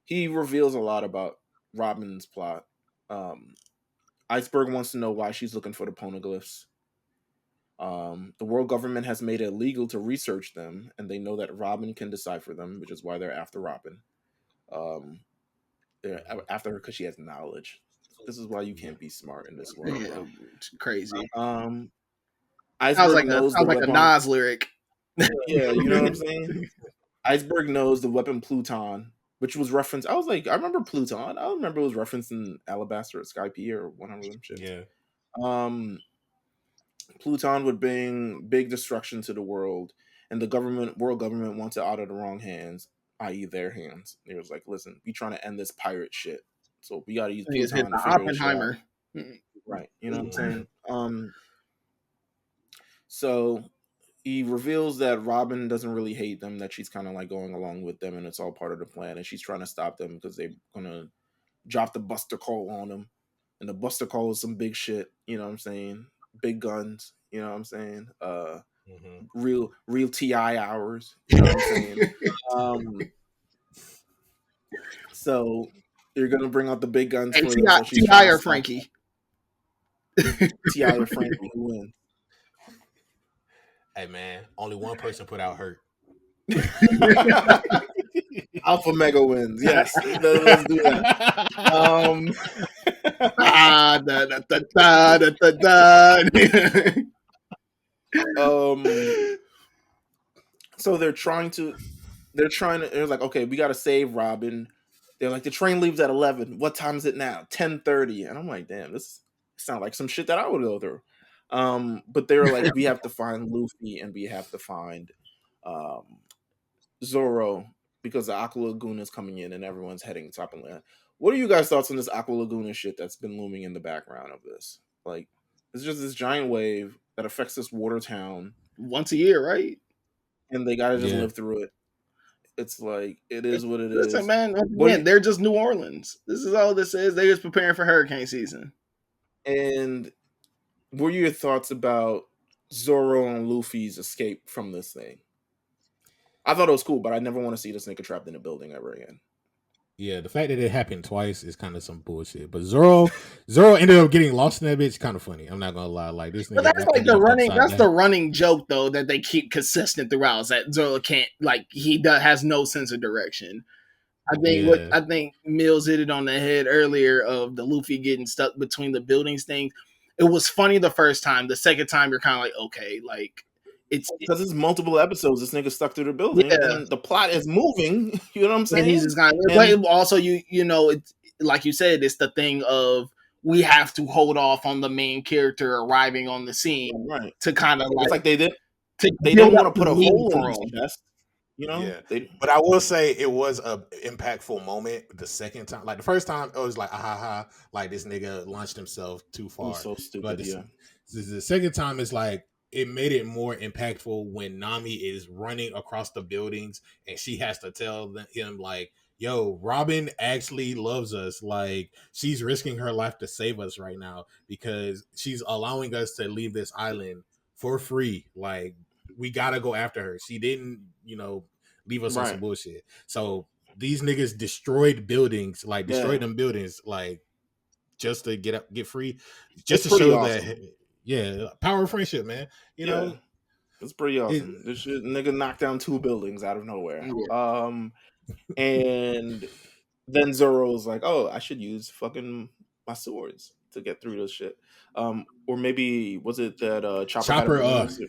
he reveals a lot about Robin's plot. Iceburg wants to know why she's looking for the poneglyphs. The world government has made it illegal to research them, and they know that Robin can decipher them, which is why they're after Robin. They're after her because she has knowledge. This is why you can't be smart in this world. Yeah, it's crazy. Iceburg sounds like a Nas lyric. Yeah, you know what I'm saying? Iceburg knows the weapon Pluton, which was referenced. I was like, I remember Pluton. I remember it was referenced in Alabaster or Skype or one of them shit. Yeah. Pluton would bring big destruction to the world, and the world government wants it out of the wrong hands, i.e., their hands. It was like, listen, we trying to end this pirate shit, so we got to use Pluton to figure this shit out. Right, you know what I'm saying? So he reveals that Robin doesn't really hate them, that she's kind of like going along with them, and it's all part of the plan, and she's trying to stop them because they're gonna drop the Buster Call on them, and the Buster Call is some big shit. You know what I'm saying? Big guns. You know what I'm saying? Real TI hours. You know what I'm saying? So you're gonna bring out the big guns for them. TI or Franky? TI or Franky, who wins? Hey man, only one person put out hurt. Alpha Mega wins. Yes, let's do that. So they're like, okay, we got to save Robin. They're like, the train leaves at 11. What time is it now? 10:30. And I'm like, damn, this sounds like some shit that I would go through. But they were like, we have to find Luffy and we have to find Zoro because the Aqua Laguna is coming in and everyone's heading top of land. What are you guys' thoughts on this Aqua Laguna shit that's been looming in the background of this? Like, it's just this giant wave that affects this water town once a year, right? and they gotta just Yeah. live through it. It's like it is what it Listen, is. man. What do Again, they're just New Orleans. This is all this is. They're just preparing for hurricane season. and what are your thoughts about Zoro and Luffy's escape from this thing? I thought it was cool, but I never want to see this nigga trapped in a building ever again. Yeah, the fact that it happened twice is kind of some bullshit. But Zoro ended up getting lost in that bitch. Kind of funny. I'm not gonna lie. Like this But nigga that's wrapped like him the up running. upside That's the down. running joke though that they keep consistent throughout. Is that Zoro can't like has no sense of direction. Yeah, I think Meelz hit it on the head earlier of the Luffy getting stuck between the buildings thing. It was funny the first time. The second time you're kind of like, okay, like it's Because it's multiple episodes, this nigga stuck through the building, yeah. and the plot is moving. You know what I'm saying? And he's just kind of, And but also you know it's like you said, it's the thing of we have to hold off on the main character arriving on the scene right, to kind of it's like like they to didn't build want up to the put a need hole for in his him. chest. You know, Yeah. they But I will say it was a impactful moment the second time. Like the first time, it was like, ah, ha, ha, like this nigga launched himself too it far. was so But stupid. Yeah, the second time is like it made it more impactful when Nami is running across the buildings and she has to tell him like, yo, Robin actually loves us. Like she's risking her life to save us right now because she's allowing us to leave this island for free. Like we gotta go after her. She didn't, leave us on some right. bullshit. So these niggas destroyed buildings, like Yeah, destroyed them buildings, like just to get free, just it's to pretty show that, awesome. yeah, power of friendship, man. You Yeah, know, it's pretty it, awesome. This shit, nigga knocked down 2 buildings out of nowhere. Yeah. And then Zoro's like, "Oh, I should use fucking my swords to get through this shit." Or maybe was it that Chopper had a Chopper, balloon? So,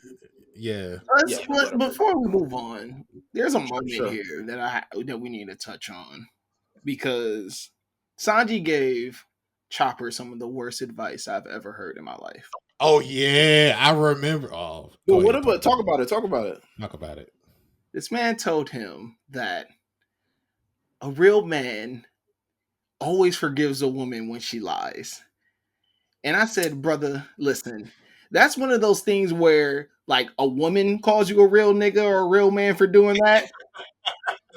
yeah, yeah, whatever. Before we move on, there's a moment Sure. here that we need to touch on because Sanji gave Chopper some of the worst advice I've ever heard in my life. oh yeah, I remember. Oh, Well, go ahead, whatever. Talk about it. Talk about it. talk about it. This man told him that a real man always forgives a woman when she lies. And I said, brother, listen, that's one of those things where like a woman calls you a real nigga or a real man for doing that.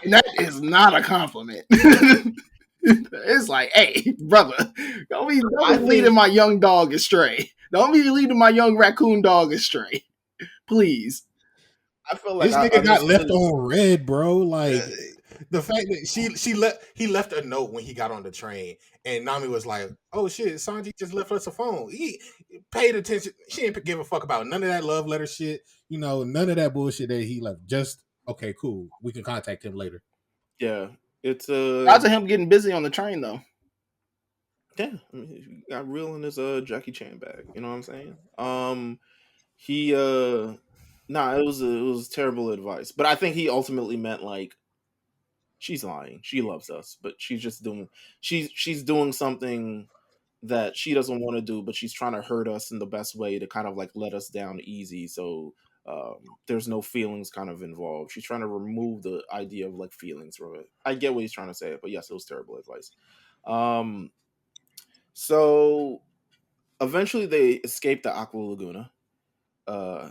And that is not a compliment. It's like, hey, brother, don't be leading my young dog astray. Don't be leading my young raccoon dog astray. Please. I feel like This I nigga got left understood. on red, bro. Like Uh, the fact that he left a note when he got on the train, and Nami was like, "Oh shit, Sanji just left us a phone. He paid attention. She didn't give a fuck about none of that love letter shit. None of that bullshit that he left. Just okay, cool. We can contact him later. Yeah, it's Shout out to him getting busy on the train though. yeah. I mean, he got real in his Jackie Chan bag. You know what I'm saying? He nah, it was terrible advice, but I think he ultimately meant like she's lying. She loves us, but she's doing something that she doesn't want to do, but she's trying to hurt us in the best way to kind of like let us down easy. So there's no feelings kind of involved. She's trying to remove the idea of like feelings from it. I get what he's trying to say, but yes, it was terrible advice. So eventually they escape the Aqua Laguna. Uh,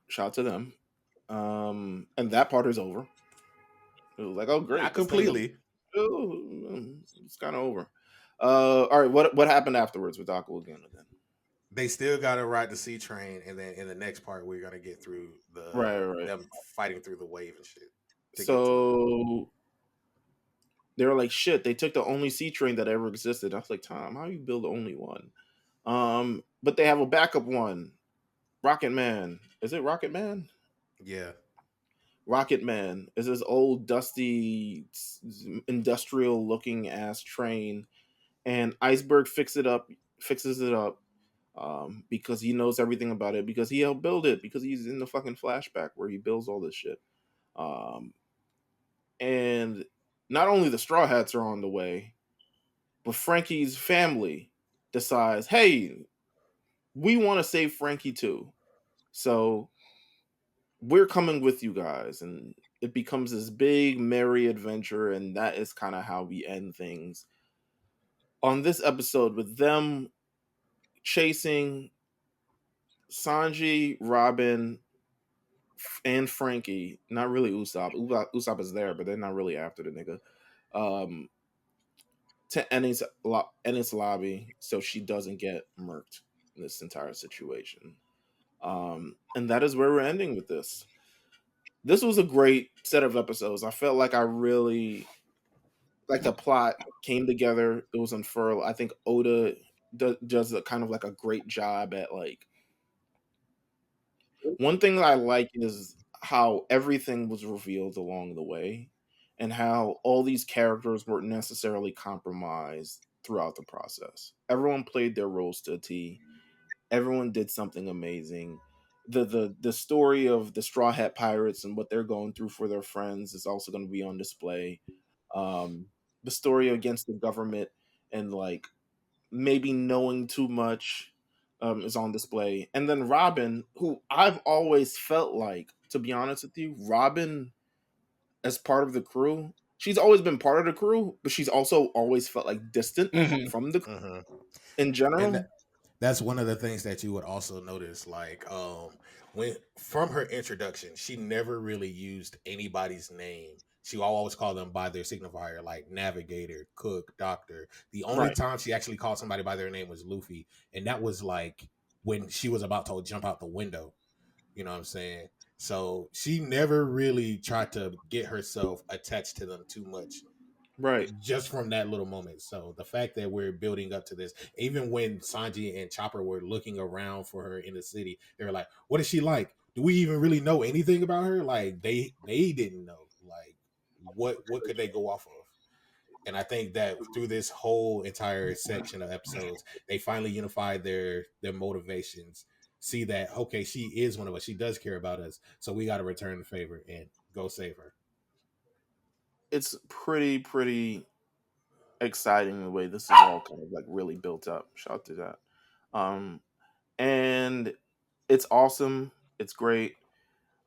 Shout out to them. And that part is over. It was like, oh great, not this thing's completely. it's kind of over. All right, what happened afterwards with Aqua Laguna then? They still got to ride the sea train, and then in the next part, we're gonna get through Right. them fighting through the wave and shit. So they were like, shit, they took the only sea train that ever existed. I was like, Tom, how you build only one? But they have a backup one. Rocket Man. Is it Rocket Man? Yeah. Rocket Man is this old, dusty, industrial looking ass train, and Iceburg fixes it up, because he knows everything about it, because he helped build it, because he's in the fucking flashback where he builds all this shit. And not only the Straw Hats are on the way, but Franky's family decides, hey, we want to save Franky too. So we're coming with you guys. And it becomes this big, merry adventure. And that is kind of how we end things on this episode, with them chasing Sanji, Robin, and Franky, not really Usopp. Usopp is there, but they're not really after the nigga. Um, to Enies lobby, so she doesn't get murked in this entire situation. And that is where we're ending with this. This was a great set of episodes. I felt like I really like the plot came together. It was unfurled. I think Oda does a kind of like a great job at like one thing that I like is how everything was revealed along the way and how all these characters weren't necessarily compromised throughout the process. Everyone played their roles to a T. Everyone did something amazing. The story of the Straw Hat Pirates and what they're going through for their friends is also going to be on display. Um, the story against the government and like maybe knowing too much is on display. And then Robin, who I've always felt like, to be honest with you, Robin as part of the crew, she's always been part of the crew, but she's also always felt like distant Mhm. from the crew Mm-hmm. in general. And that's one of the things that you would also notice, like when from her introduction, she never really used anybody's name. She always called them by their signifier, like navigator, cook, doctor. The only Right. time she actually called somebody by their name was Luffy, and that was like when she was about to jump out the window. You know what I'm saying? So she never really tried to get herself attached to them too much Right. just from that little moment. So the fact that we're building up to this, even when Sanji and Chopper were looking around for her in the city, they were like, "What is she like? Do we even really know anything about her?" Like they didn't know. Like what could they go off of? And I think that through this whole entire section of episodes, they finally unified their motivations. See that okay, she is one of us. She does care about us. So we got to return the favor and go save her. It's pretty exciting the way this is all kind of like really built up. Shout out to that. Um, and it's awesome. It's great.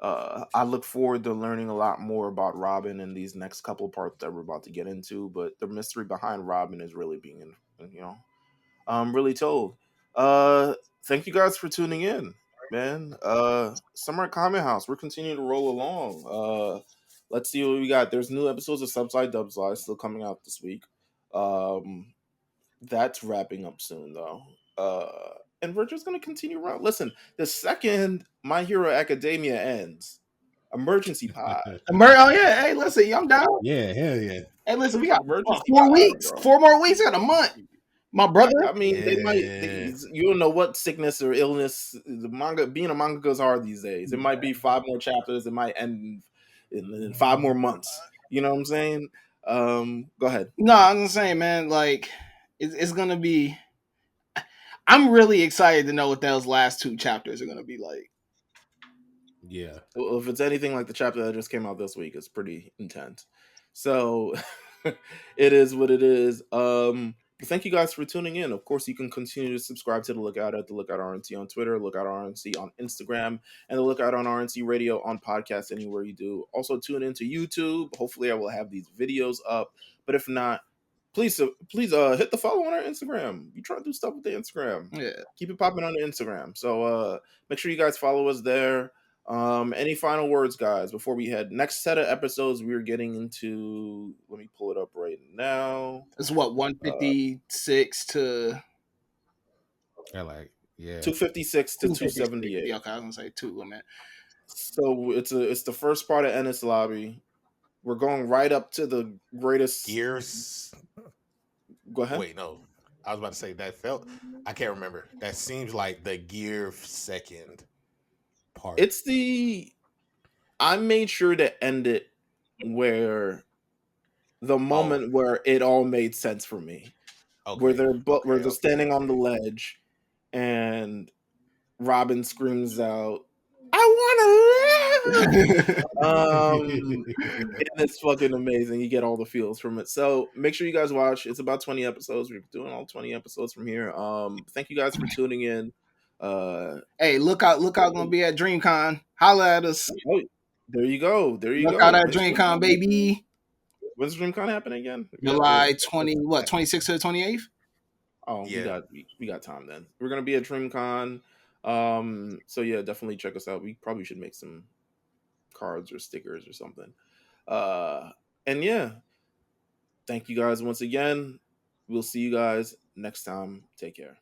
I look forward to learning a lot more about Robin in these next couple of parts that we're about to get into. But the mystery behind Robin is really being, really told. Uh, Thank you guys for tuning in, man. Summer at Kame House. We're continuing to roll along. Let's see what we got. There's new episodes of Subside Dubside still coming out this week. Um, that's wrapping up soon though. And we're just gonna continue around. Listen, the second My Hero Academia ends, emergency pod. Oh yeah, hey, listen, I'm down. Yeah, hell yeah. Hey, listen, we got Emergency 4 pod, weeks, bro. 4 more weeks, got a month. My brother, I mean, Yeah. you don't know what sickness or illness the manga being a mangaka is hard these days. It might be 5 more chapters. It might end in 5 more months. You know what I'm saying? Go ahead. no, I'm just saying, man, like it's gonna be. I'm really excited to know what those last 2 chapters are gonna be like. Yeah. Well, if it's anything like the chapter that just came out this week, it's pretty intense. So it is what it is. Thank you guys for tuning in. Of course, you can continue to subscribe to the Lookout at the Lookout RNC on Twitter, Lookout RNC on Instagram, and the Lookout on RNC Radio on podcast anywhere you do. Also tune into YouTube. Hopefully, I will have these videos up. But if not, please hit the follow on our Instagram. We try to do stuff with the Instagram. Yeah. Keep it popping on the Instagram. So make sure you guys follow us there. Any final words, guys, before we head? Next set of episodes, we're getting into. Let me pull it up right now. It's what 156 to I like, yeah. 256 to 256. 278. Yeah, okay, I was gonna say 2, man. So it's the first part of Ennis Lobby. We're going right up to the greatest. Gears. Go ahead. Wait, no. I was about to say that felt. I can't remember. That seems like the gear second part. It's the. I made sure to end it where the moment where it all made sense for me. okay. Where they're standing on the okay. ledge, and Robin screams out, "I want to live!" And it's fucking amazing. You get all the feels from it. So make sure you guys watch. It's about 20 episodes. We're doing all 20 episodes from here. Thank you guys for tuning in. Hey, lookout gonna be at DreamCon. Holla at us. Oh, there you go. Look out at DreamCon, baby. When's DreamCon happening again? July 26th to the 28th? Oh, Yeah. we got time then. We're gonna be at DreamCon. So yeah, definitely check us out. We probably should make some cards or stickers or something. And yeah, thank you guys once again. We'll see you guys next time. Take care.